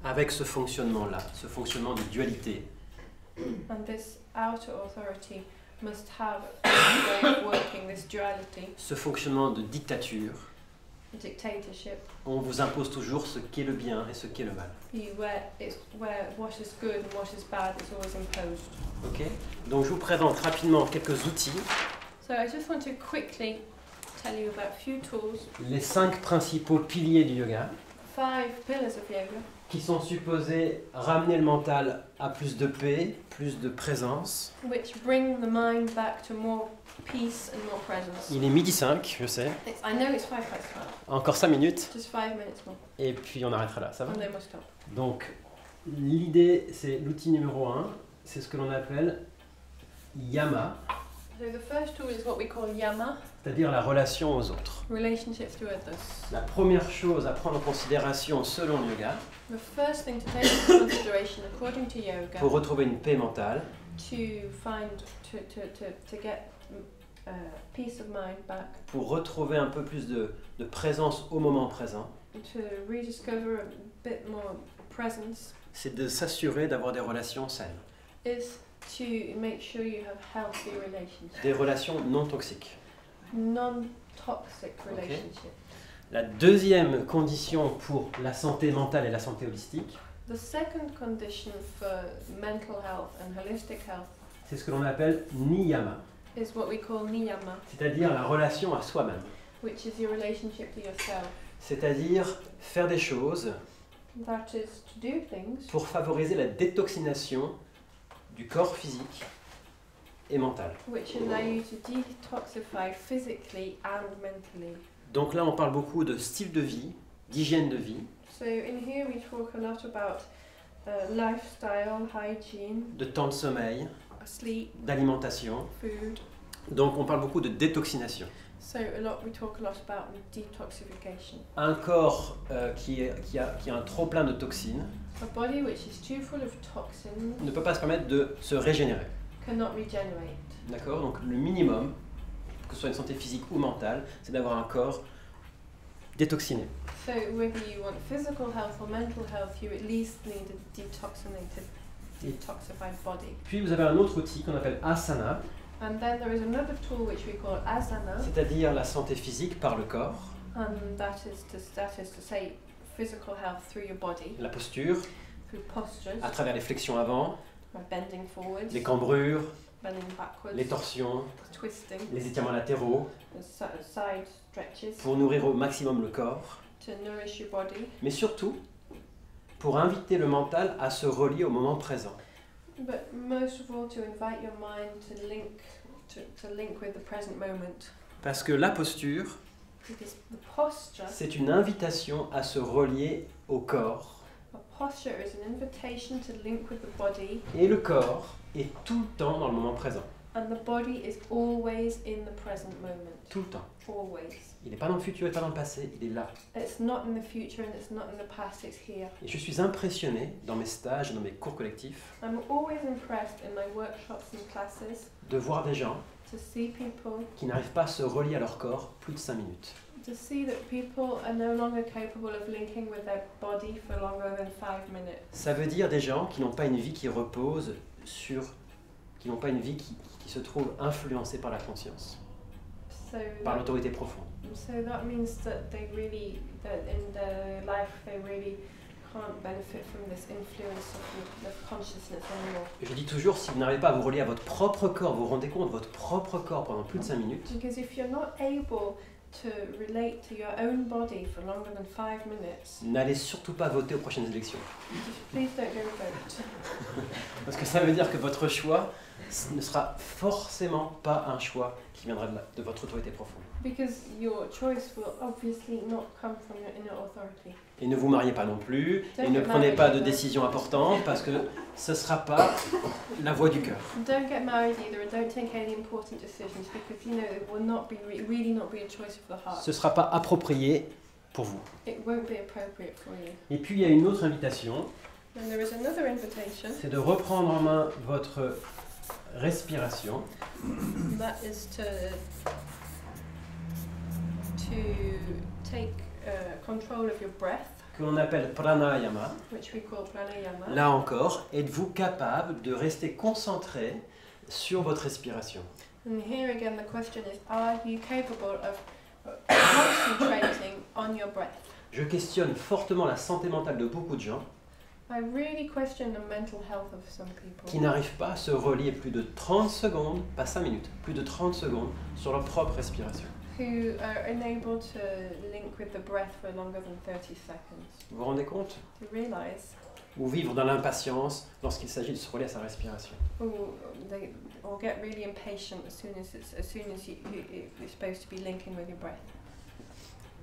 Avec ce fonctionnement-là, ce fonctionnement de dualité, And this outer authority must have this way of working, this duality, ce fonctionnement de dictature. dictatorship, On vous impose toujours ce qu'est le bien et ce qu'est le mal. where what is good and what is bad is always imposed. Ok? Donc je vous présente rapidement quelques outils, So I just want to quickly tell you about a few tools, les 5 principaux piliers du yoga, 5 pillars of yoga, qui sont supposés ramener le mental à plus de paix, plus de présence. which bring the mind back to more peace and more presence. Il est 12h05, je sais. I know it's 5 past 12, Encore 5 minutes, just 5 minutes more, et puis on arrêtera là, ça va? and then we'll stop. Donc, l'idée, c'est l'outil numéro 1, c'est ce que l'on appelle yama, So the first tool is what we call yama, c'est-à-dire la relation aux autres. relationships to others. La première chose à prendre en considération selon le yoga, The first thing to take into consideration according to yoga pour retrouver une paix mentale, to find to get peace of mind back, pour retrouver un peu plus de présence au moment présent, to rediscover a bit more presence, c'est de s'assurer d'avoir des relations saines, is to make sure you have healthy relationships, des relations non toxiques. non-toxic relationships. La deuxième condition pour la santé mentale et la santé holistique, The second condition for mental health and holistic health c'est ce que l'on appelle niyama, is what we call niyama, c'est-à-dire la relation à soi-même. which is your relationship to yourself. C'est-à-dire faire des choses That is to do things pour favoriser la détoxination du corps physique et mental. which allow you to detoxify physically and mentally. Donc là, on parle beaucoup de style de vie, d'hygiène de vie, So in here we talk a lot about lifestyle, hygiene, de temps de sommeil, sleep, d'alimentation. food. Donc on parle beaucoup de détoxination. So we talk a lot about detoxification. Un corps qui a un trop plein de toxines A body which is too full of toxins ne peut pas se permettre de se régénérer. cannot regenerate. D'accord? Donc le minimum, que ce soit une santé physique ou mentale, c'est d'avoir un corps détoxiné. So whether you want physical health or mental health, you at least need a detoxified body. Puis vous avez un autre outil qu'on appelle asana, And then there is another tool which we call asana, c'est-à-dire la santé physique par le corps, and that is to say physical health through your body, la posture, through postures, à travers les flexions avant, by bending forwards, les cambrures, bending backwards, les torsions, twisting, les étirements latéraux, side stretches pour nourrir au maximum le corps, to nourish your body, mais surtout pour inviter le mental à se relier au moment présent. but most of all to invite your mind to link with the present moment. Parce que la posture, Because the posture, c'est une invitation à se relier au corps. a posture is an invitation to link with the body, Et le corps est tout le temps dans le moment présent. and the body is always in the present moment. Tout le temps. Always. Il n'est pas dans le futur, il n'est pas dans le passé, il est là. It's not in the future and it's not in the past, it's here. Et je suis impressionné dans mes stages et dans mes cours collectifs I'm always impressed in my workshops and classes de voir des gens to see people, qui n'arrivent pas à se relier à leur corps plus de 5 minutes. to see that people are no longer capable of linking with their body for longer than 5 minutes. Ça veut dire des gens qui n'ont pas une vie qui repose sur... qui n'ont pas une vie qui se trouve influencée par la conscience, par l'autorité profonde. So that means that that in their life they really can't benefit from this influence of consciousness anymore. Je dis toujours, si vous n'arrivez pas à vous relier à votre propre corps, vous vous rendez compte de votre propre corps pendant plus de 5 minutes, Because if you're not able to relate to your own body for longer than 5 minutes, n'allez surtout pas voter aux prochaines élections. please don't go vote. Parce que ça veut dire que votre choix ne sera forcément pas un choix qui viendra de votre autorité profonde. Because your choice will obviously not come from your inner authority. Et ne vous mariez pas non plus, et ne prenez pas de décisions importantes, parce que ce ne sera pas la voie du cœur. Don't get married either, and don't take any important decisions because you know it will not be really not be a choice of the heart. Ce ne sera pas approprié pour vous. It won't be appropriate for you. Et puis il y a une autre invitation, Then there is another invitation. c'est de reprendre en main votre respiration. That is to take control of your breath, Que l'on appelle pranayama. which we call pranayama. Là encore, êtes-vous capable de rester concentré sur votre respiration. And here again the question is, are you capable of concentrating on your breath? Je questionne fortement la santé mentale de beaucoup de gens I really question the mental health of some people qui n'arrivent pas à se relier plus de 30 secondes, pas 5 minutes, plus de 30 secondes sur leur propre respiration. who are unable to link with the breath for longer than 30 seconds. Vous vous rendez compte? To realize, Ou vivre dans l'impatience lorsqu'il s'agit de se relier à sa respiration. or get really impatient as soon as you're supposed to be linking with your breath.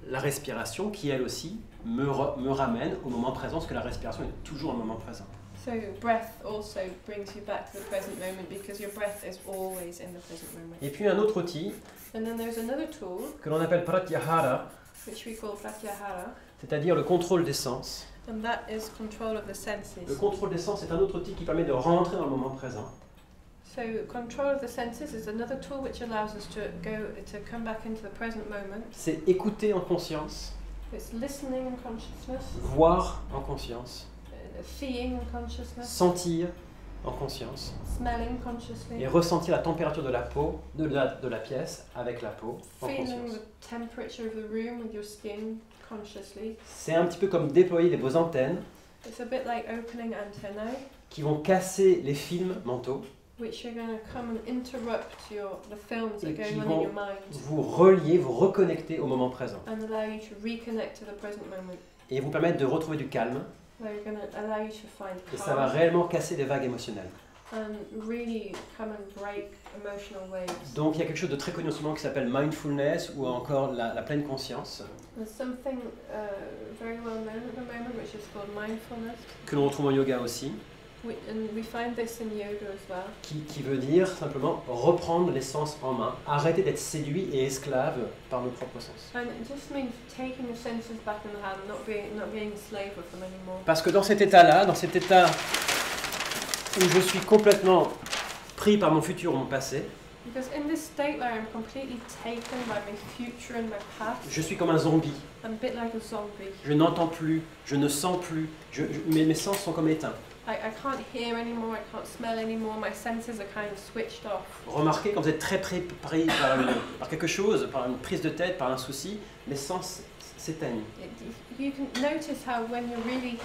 La respiration qui, elle aussi, me ramène au moment présent, parce que la respiration est toujours un moment présent. So breath also brings you back to the present moment because your breath is always in the present moment. Et puis un autre outil And then there's another tool que l'on appelle pratyahara, which we call pratyahara, c'est-à-dire le contrôle des sens. and that is control of the Le senses. contrôle des sens est un autre outil qui permet de rentrer dans le moment présent. So control of the senses is another tool which allows us to come back into the present moment. C'est écouter en conscience, It's listening in consciousness, voir en conscience, seeing in consciousness, sentir en conscience smelling consciously, et ressentir la température de la peau, de la pièce avec la peau en feeling conscience. the temperature of the room with your skin consciously. C'est un petit peu comme déployer vos antennes It's a bit like opening antennae, qui vont casser les films mentaux, which are going to come and interrupt the films that Et are qui going on vont in your mind, vous relier, vous reconnecter au moment présent and allow you to reconnect to the present moment. et vous permettre de retrouver du calme, They're going to allow you to find et ça va calm réellement casser les vagues émotionnelles. and really come and break emotional waves. Donc il y a quelque chose de très connu en ce moment qui s'appelle mindfulness ou encore la pleine conscience, There's something very well known at the moment which is called mindfulness, que l'on retrouve en yoga aussi, and we find this in yoga as well. qui veut dire simplement reprendre les sens en main, arrêter d'être séduit et esclave par nos propres sens. And it just means taking the senses back in the hand, not being a slave of them anymore. Parce que dans cet état-là, dans cet état où je suis complètement pris par mon futur ou mon passé, Because in this state where I'm completely taken by my future and my past, je suis comme un zombie. I'm a bit like a zombie. Je n'entends plus, je ne sens plus, mes sens sont comme éteints. I can't hear anymore, I can't smell anymore, my senses are kind of switched off. Remarquez quand vous êtes très pris par quelque chose, par une prise de tête, par un souci, les sens s'éteignent. You can notice how when you're really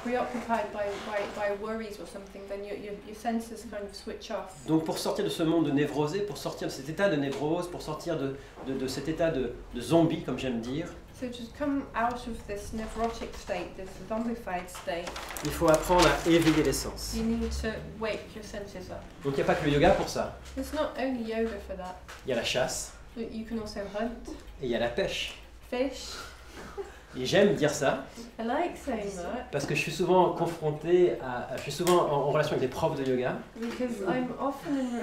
preoccupied by worries or something, then your senses kind of switch off. Donc pour sortir de ce monde névrosé, pour sortir de cet état de névrose, pour sortir de cet état de zombie, comme j'aime dire, So to come out of this neurotic state, this zombified state, il faut apprendre à éveiller les sens. you need to wake your senses up. Donc il n'y a pas que le yoga pour ça. It's not only yoga for that, Il y a la chasse but you can also hunt, et il y a la pêche. fish. Et j'aime dire ça I like saying that parce que je suis souvent confronté je suis souvent en relation avec des profs de yoga because I'm often in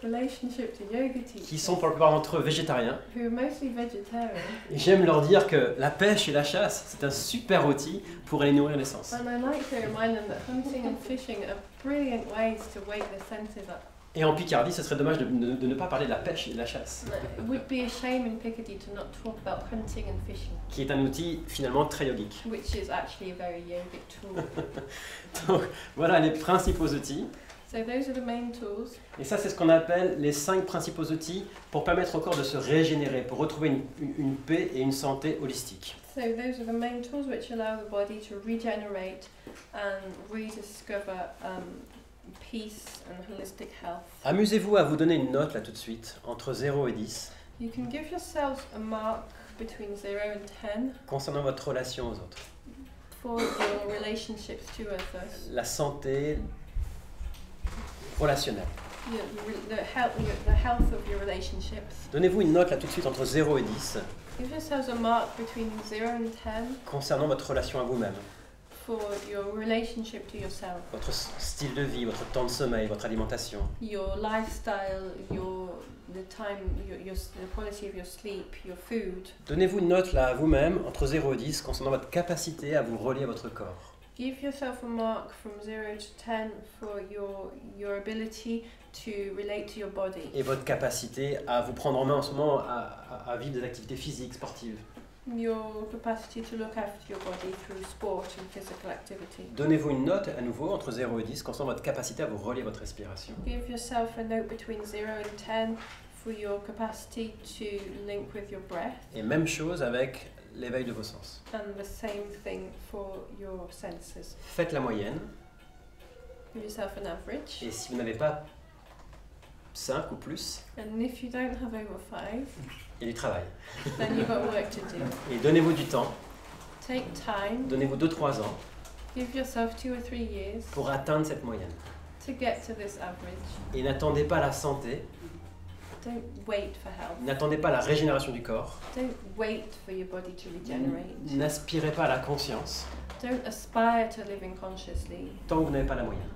relationship to yoga qui teachers sont pour la plupart d'entre eux végétariens. who are mostly vegetarian, Et j'aime leur dire que la pêche et la chasse, c'est un super outil pour aller nourrir les sens. and I like to remind them that hunting and fishing are brilliant ways to wake their senses up. Et en Picardie, ce serait dommage de ne pas parler de la pêche et de la chasse, It would be a shame in Picardy to not talk about hunting and fishing, qui est un outil finalement très yogique. which is actually a very yogic tool. Donc voilà les principaux outils. So those are the main tools. Et ça, c'est ce qu'on appelle les 5 principaux outils pour permettre au corps de se régénérer, pour retrouver une paix et une santé holistique. So those are the main tools which allow the body to regenerate and rediscover peace and holistic health. Amusez-vous à vous donner une note là tout de suite, entre 0 et 10, You can give yourself a mark between 0 and 10 concernant votre relation aux autres. for your relationships to others. La santé relationnelle. The health of your relationships. Donnez-vous une note là tout de suite entre 0 et 10, Give yourselves a mark between 0 and 10 concernant votre relation à vous-même, for your relationship to yourself, votre style de vie, votre temps de sommeil, votre alimentation. your lifestyle, the quality of your sleep, your food. Donnez-vous une note là à vous-même entre 0 et 10 concernant votre capacité à vous relier à votre corps. Give yourself a mark from 0 to 10 for your ability to relate to your body Et votre capacité à vous prendre en main en ce moment, à vivre des activités physiques, sportives. your capacity to look after your body through sport and physical activity. Donnez-vous une note à nouveau entre 0 et 10 concernant votre capacité à vous relier à votre respiration. Give yourself a note between 0 and 10 for your capacity to link with your breath. Et même chose avec l'éveil de vos sens. And the same thing for your senses. Faites la moyenne. Give yourself an average. Et si vous n'avez pas 5 ou plus, And if you don't have over 5, il y a du travail. then you've got work to do. Et donnez-vous du temps, Take time, donnez-vous 2-3 ans give yourself 2 or 3 years pour atteindre cette moyenne. to get to this average. Et n'attendez pas la santé, Don't wait for health. n'attendez pas la régénération du corps, Don't wait for your body to regenerate. n'aspirez pas à la conscience Don't aspire to living consciously tant que vous n'avez pas la moyenne.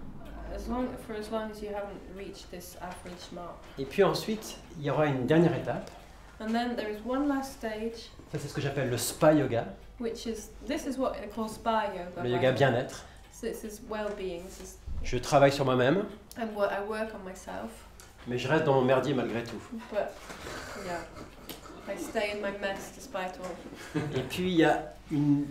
as long as you haven't reached this average mark. Et puis ensuite, il y aura une dernière étape. And then there is one last stage, Ça, c'est ce que j'appelle le spa yoga, this is what they call spa yoga. le yoga bien-être. So this is well-being. Je travaille sur moi-même, I work on myself, mais je reste dans mon merdier malgré tout. but yeah, I stay in my mess despite all. Et puis il y a une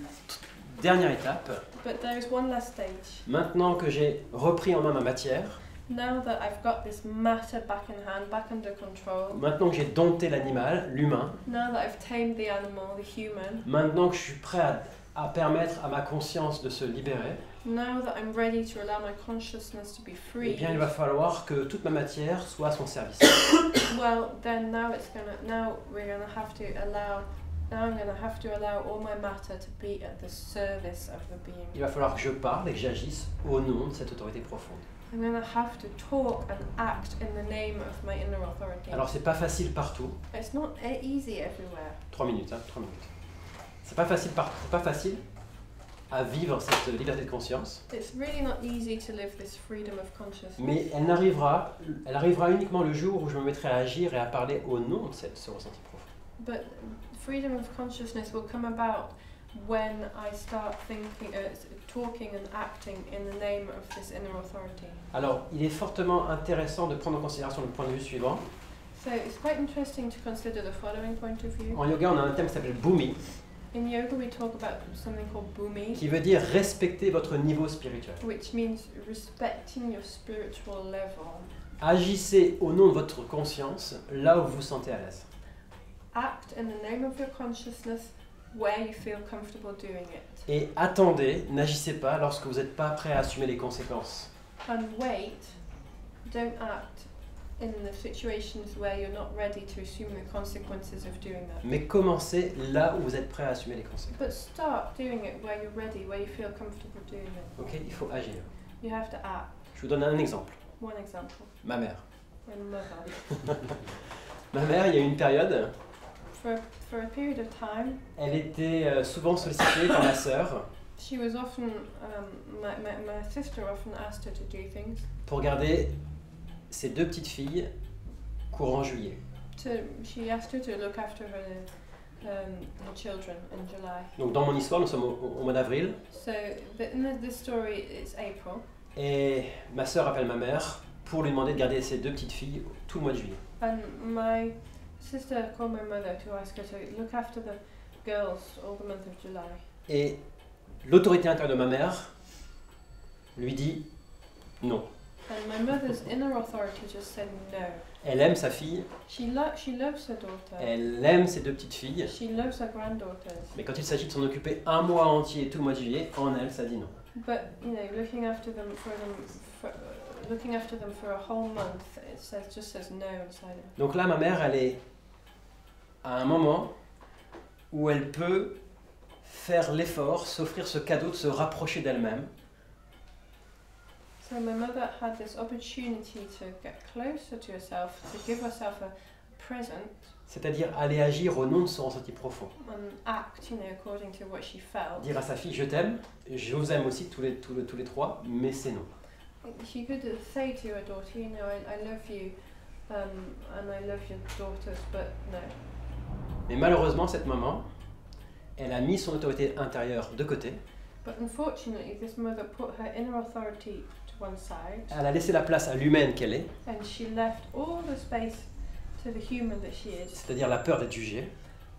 dernière étape. But there is one last stage. Maintenant que j'ai repris en main ma matière, Now that I've got this matter back in hand, back under control, maintenant que j'ai dompté l'animal, l'humain, now that I've tamed the animal, the human, maintenant que je suis prêt à permettre à ma conscience de se libérer, now that I'm ready to allow my consciousness to be eh free, bien il va falloir que toute ma matière soit à son service. well then now I'm gonna have to allow all my matter to be at the service of the being. Il va falloir que je parle et que j'agisse au nom de cette autorité profonde. I'm gonna have to talk and act in the name of my inner authority. Alors c'est pas facile partout. It's not easy everywhere. 3 minutes, 3 minutes. C'est pas facile à vivre cette liberté de conscience, It's really not easy to live this freedom of consciousness. mais elle arrivera uniquement le jour où je me mettrai à agir et à parler au nom de ce ressenti profond. But freedom of consciousness will come about when I start thinking, talking and acting in the name of this inner authority. Alors, il est fortement intéressant de prendre en considération le point de vue suivant. So it's quite interesting to consider the following point of view. En yoga, on a un thème qui s'appelle Bhumi, In yoga we talk about something called bhumi, qui veut dire respecter votre niveau spirituel. which means respecting your spiritual level. Agissez au nom de votre conscience, là où vous vous sentez à l'aise. Act in the name of your consciousness where you feel comfortable doing it. Et attendez, n'agissez pas lorsque vous n'êtes pas prêt à assumer les conséquences. And wait, don't act in the situations where you're not ready to assume the consequences of doing that. Mais commencez là où vous êtes prêt à assumer les conséquences. But start doing it where you're ready, where you feel comfortable doing it. Ok, il faut agir. You have to act. Je vous donne un exemple. One example, Ma mère. my mother. Ma mère, il y a eu une période, For a period of time, elle était souvent sollicitée par ma sœur she was often, my sister often asked her to do things. pour garder ses 2 petites filles courant juillet. She asked her to look after her children in July. Donc dans mon histoire, nous sommes au mois d'avril So this story is April, et ma sœur appelle ma mère pour lui demander de garder ses 2 petites filles tout le mois de juillet. and my sister called my mother to ask her to look after the girls all the month of July. Et l'autorité intérieure de ma mère lui dit non. And my mother's inner authority just said no. Elle aime sa fille, She loves her daughter. elle aime ses 2 petites filles, She loves her granddaughters. mais quand il s'agit de s'en occuper un mois entier tout le mois de juillet, en elle, ça dit non. But you know, looking after them for a whole month, it just says no inside of it. Donc là, ma mère, elle est à un moment où elle peut faire l'effort, s'offrir ce cadeau de se rapprocher d'elle-même. So my mother had this opportunity to get closer to herself, to give herself a present C'est-à-dire aller agir au nom de son ressenti profond. and act, you know, according to what she felt. Dire à sa fille, je t'aime, je vous aime aussi tous les 3, mais c'est non. She could say to her daughter, you know, I love you, and I love your daughters, but no. Mais malheureusement, cette maman, elle a mis son autorité intérieure de côté. But unfortunately, this mother put her inner authority to one side, Elle a laissé la place à l'humaine qu'elle est, and she left all the space to the human that she is, c'est-à-dire la peur d'être jugée.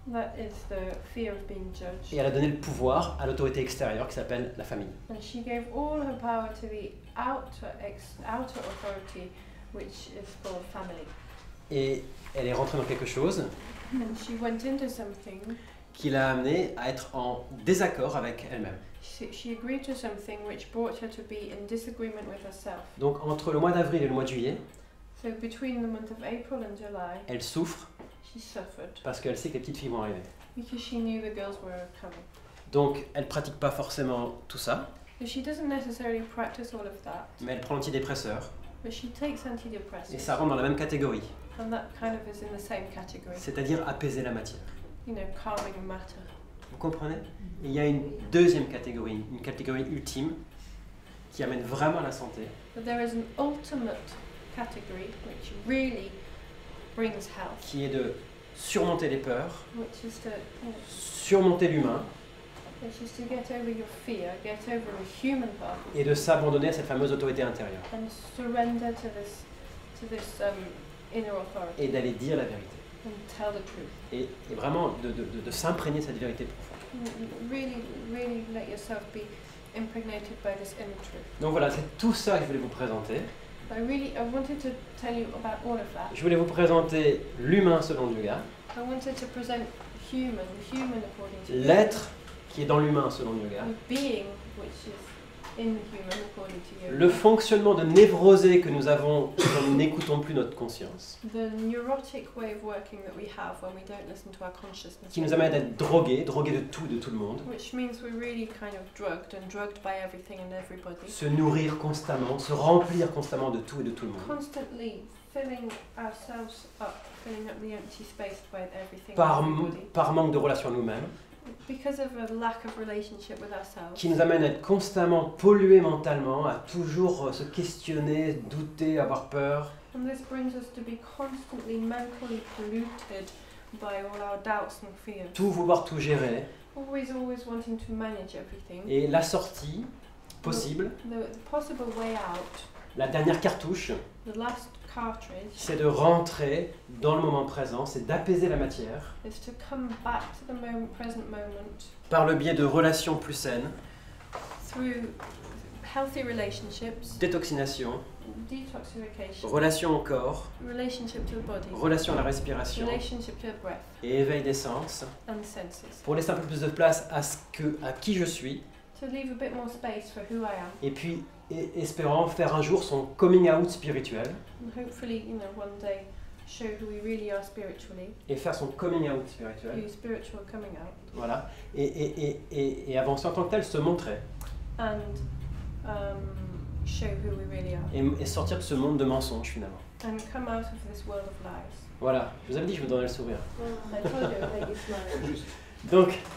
That is the fear of being judged. Et elle a donné le pouvoir à l'autorité extérieure qui s'appelle la famille. And she gave all her power to the outer authority, which is for family. Et elle est rentrée dans quelque chose And she went into something. qui l'a amenée à être en désaccord avec elle-même. She agreed to something which brought her to be in disagreement with herself. Donc entre le mois d'avril et le mois de juillet, So between the month of April and July, elle souffre she suffered parce qu'elle sait que les petites filles vont arriver. because she knew the girls were coming. Donc elle pratique pas forcément tout ça, So she doesn't necessarily practice all of that, mais elle prend l'antidépresseur but she takes et antidepressants, ça rentre dans la même catégorie, and that kind of is in the same category. c'est-à-dire apaiser la matière. You know, calming matter. Vous comprenez? Et il y a une deuxième catégorie, une catégorie ultime qui amène vraiment à la santé, But there is an ultimate category which really brings health, qui est de surmonter les peurs, which is to, surmonter l'humain get over your fear, get over the human part, et de s'abandonner à cette fameuse autorité intérieure and surrender to this inner authority et d'aller dire la vérité and tell the truth. et vraiment de s'imprégner de cette vérité profonde. Really let yourself be impregnated by this inner truth. Donc voilà, c'est tout ça que je voulais vous présenter. I wanted to tell you about all of that. Je voulais vous présenter l'humain selon le yoga, I wanted to present the human according to l'être qui est dans l'humain selon le yoga, the being which is in the human according to yoga. le fonctionnement de névrosé que nous avons quand nous n'écoutons plus notre conscience, The neurotic way of working that we have when we don't listen to our consciousness. qui nous amène à être drogués de tout, de tout le monde, Which means we're really kind of drugged by everything and everybody. se nourrir constamment, se remplir constamment de tout et de tout le monde, Constantly filling ourselves up, filling up the empty space by everything par, and everybody. par manque de relation à nous-mêmes, Because of a lack of relationship with ourselves. qui nous amène à être constamment pollués mentalement, à toujours se questionner, douter, avoir peur, And this brings us to be constantly mentally polluted by all our doubts and fears. tout vouloir tout gérer. Always wanting to manage everything. Et la sortie possible, The possible way out, la dernière cartouche, the last cartridge, c'est de rentrer dans le moment présent, c'est d'apaiser la matière is to come back to the present moment par le biais de relations plus saines, through healthy relationships, détoxination, detoxification, relation au corps, relationship to the body, relation à la respiration relationship to the breath et éveil des sens, and the senses. pour laisser un peu plus de place à qui je suis, To leave a bit more space for who I am, et puis espérant faire un jour son coming out spirituel, and hopefully, one day show who we really are spiritually, et faire son coming out spirituel, who's spiritual coming out, voilà, et avancer en tant que tel, se montrer, and show who we really are, et sortir de ce monde de mensonges finalement. and come out of this world of lies. Voilà, je vous avais dit que je vous donnais le sourire. I told you I'd make you smile.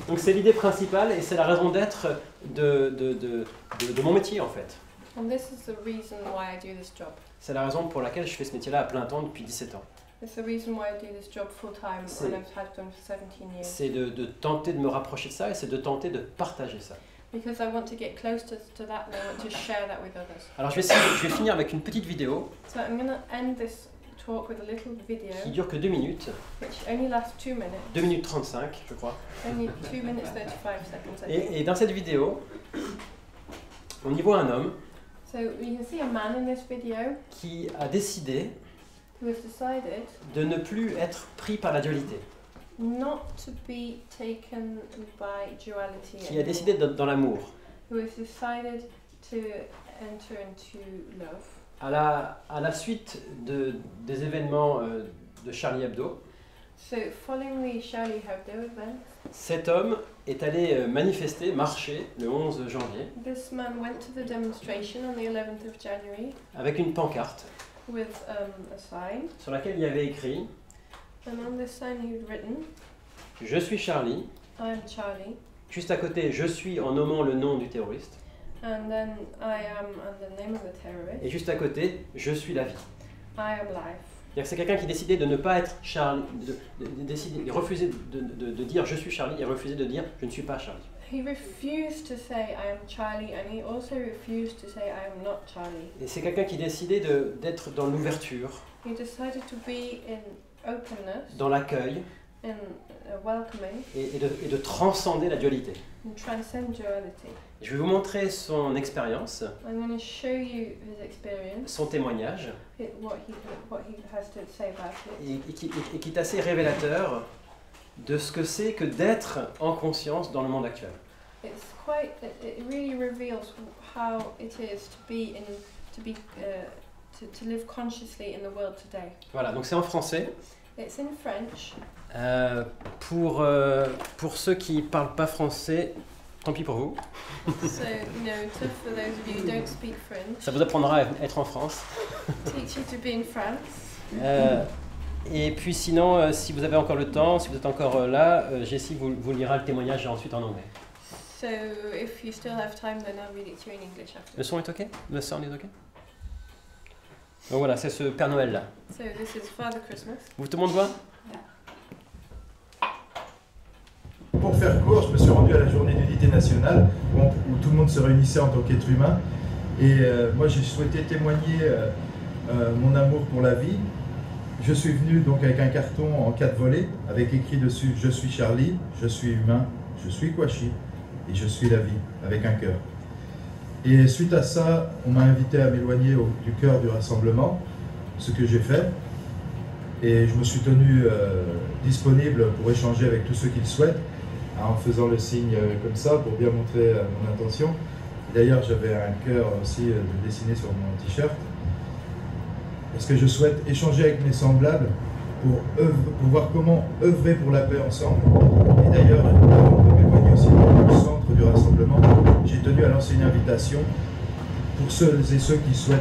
Donc c'est l'idée principale et c'est la raison d'être de mon métier en fait. And this is the reason why I do this job. C'est la raison pour laquelle je fais ce métier-là à plein temps depuis 17 ans. It's the reason why I do this job full time C'est- when I've had done for 17 years. C'est de tenter de me rapprocher de ça et c'est de tenter de partager ça. Because I want to get close to that and I want to share that with others. Alors je vais finir avec une petite vidéo So I'm going to end this talk with a little video qui dure que 2 minutes, which only lasts 2 minutes. 2 minutes 35 je crois. Only 2 minutes 35 seconds, I think. Et dans cette vidéo, on y voit un homme So you can see a man in this video qui a décidé who has decided de ne plus être pris par la dualité, not to be taken by duality qui a décidé d'être dans l'amour. who has decided to enter into love. À la suite des événements de Charlie Hebdo, So following the Charlie Hebdo event, cet homme est allé manifester, marcher le 11 janvier this man went to the demonstration on the 11th of January avec une pancarte with a sign, sur laquelle il y avait écrit and on this sign he'd written, « Je suis Charlie », I am Charlie, juste à côté « Je suis » en nommant le nom du terroriste, and then I am and the name of the terrorist, et juste à côté « Je suis la vie ». I am life. C'est-à-dire que c'est quelqu'un qui décidait de ne pas être Charlie, il refusait de dire « Je suis Charlie » et refusait de dire « Je ne suis pas Charlie ». He refused to say I am Charlie, and he also refused to say I am not Charlie. Et c'est quelqu'un qui décidait d'être dans l'ouverture, He decided to be in openness, dans l'accueil, and welcoming et de transcender la dualité. and transcend duality. Je vais vous montrer son expérience, I'm going to show you his experience, son témoignage, what he has to say about it, et qui est assez révélateur de ce que c'est que d'être en conscience dans le monde actuel. it really reveals how it is to live consciously in the world today. Voilà, donc c'est en français. It's in French. Pour ceux qui ne parlent pas français, tant pis pour vous. So, for those of you who don't speak French, Ça vous apprendra à être en France. teach you to be in France. Et puis sinon, si vous avez encore le temps, si vous êtes encore là, Jessie vous lira le témoignage ensuite en anglais. So, if you still have time, then I'll read it to you in English after. Le son est ok? Le sound est ok? Donc voilà, c'est ce Père Noël là. So, this is Father Christmas. Tout le monde voit? Pour faire court, je me suis rendu à la journée d'unité nationale où tout le monde se réunissait en tant qu'être humain. Et moi, j'ai souhaité témoigner mon amour pour la vie. Je suis venu donc avec un carton en 4 volets, avec écrit dessus « Je suis Charlie, je suis humain, je suis Kwashi et je suis la vie », avec un cœur. Et suite à ça, on m'a invité à m'éloigner du cœur du rassemblement, ce que j'ai fait. Et je me suis tenu disponible pour échanger avec tous ceux qui le souhaitent, en faisant le signe comme ça pour bien montrer mon intention. D'ailleurs, j'avais un cœur aussi dessiné sur mon t-shirt, parce que je souhaite échanger avec mes semblables pour voir comment œuvrer pour la paix ensemble. Et d'ailleurs, avant de m'éloigner aussi du centre du rassemblement, j'ai tenu à lancer une invitation pour ceux et ceux qui souhaitent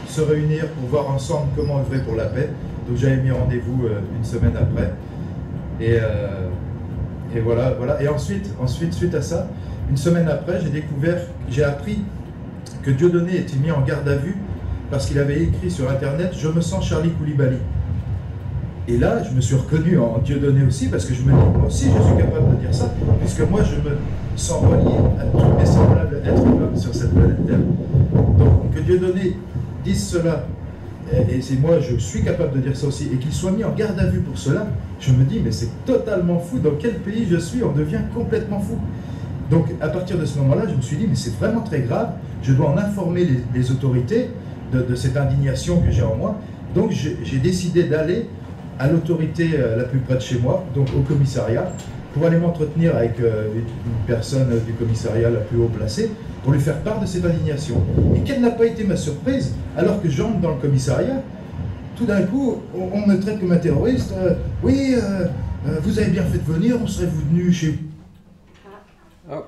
se réunir pour voir ensemble comment œuvrer pour la paix. Donc j'avais mis rendez-vous une semaine après. Et voilà. Et ensuite, suite à ça, une semaine après, j'ai appris que Dieudonné était mis en garde à vue parce qu'il avait écrit sur Internet « Je me sens Charlie Koulibaly ». Et là, je me suis reconnu en Dieudonné aussi, parce que je me dis, moi aussi, je suis capable de dire ça, puisque moi, je me sens relié à tous mes semblables êtres humains sur cette planète Terre. Donc, que Dieudonné dise cela, et c'est moi, je suis capable de dire ça aussi, et qu'il soit mis en garde à vue pour cela, je me dis, mais c'est totalement fou, dans quel pays je suis, on devient complètement fou. Donc, à partir de ce moment-là, je me suis dit, mais c'est vraiment très grave, je dois en informer les autorités de cette indignation que j'ai en moi. Donc, j'ai décidé d'aller à l'autorité la plus près de chez moi, donc au commissariat, pour aller m'entretenir avec une personne du commissariat la plus haut placée, pour lui faire part de cette indignation. Et quelle n'a pas été ma surprise, alors que j'entre dans le commissariat, tout d'un coup, on me traite comme un terroriste. Oui, vous avez bien fait de venir, on serait venu chez vous. Oh.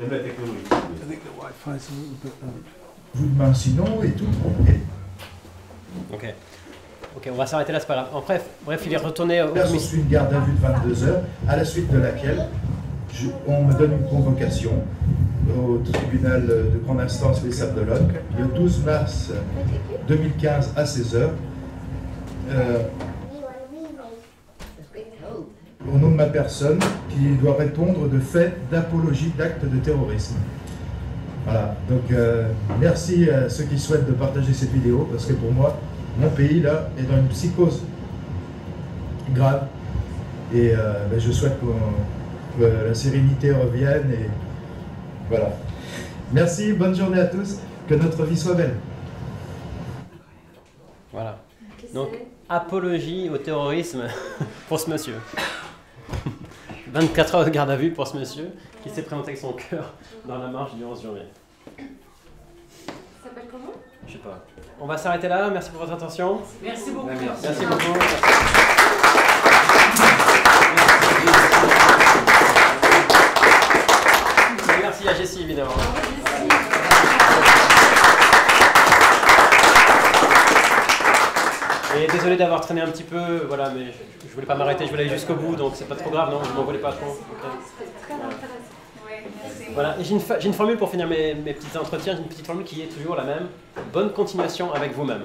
La technologie. I think the Wi-Fi is a little bit. Vous demain sinon et tout. Ok, on va s'arrêter là, c'est pas grave. Bref, il est retourné au Là, on suit une garde à vue de 22 heures, à la suite de laquelle on me donne une convocation au tribunal de grande instance Les Sables-d'Olonne, le 12 mars 2015 à 16 heures. Au nom de ma personne, qui doit répondre de faits d'apologie d'actes de terrorisme. Voilà, donc merci à ceux qui souhaitent de partager cette vidéo, parce que pour moi, mon pays là est dans une psychose grave, et je souhaite que la sérénité revienne, et voilà. Merci, bonne journée à tous, que notre vie soit belle. Voilà, donc apologie au terrorisme pour ce monsieur. 24 heures de garde à vue pour ce monsieur qui s'est présenté avec son cœur dans la marche du 11 janvier. Ça s'appelle comment? Je sais pas. On va s'arrêter là, merci pour votre attention. Merci beaucoup. Merci beaucoup. Merci à Jessie évidemment. Et désolé d'avoir traîné un petit peu, voilà, mais je voulais pas m'arrêter, je voulais aller jusqu'au bout, donc c'est pas trop grave, non, je m'en voulais pas trop. C'était très intéressant. Ouais, merci. Voilà, et j'ai une formule pour finir mes petits entretiens, j'ai une petite formule qui est toujours la même. Bonne continuation avec vous-même.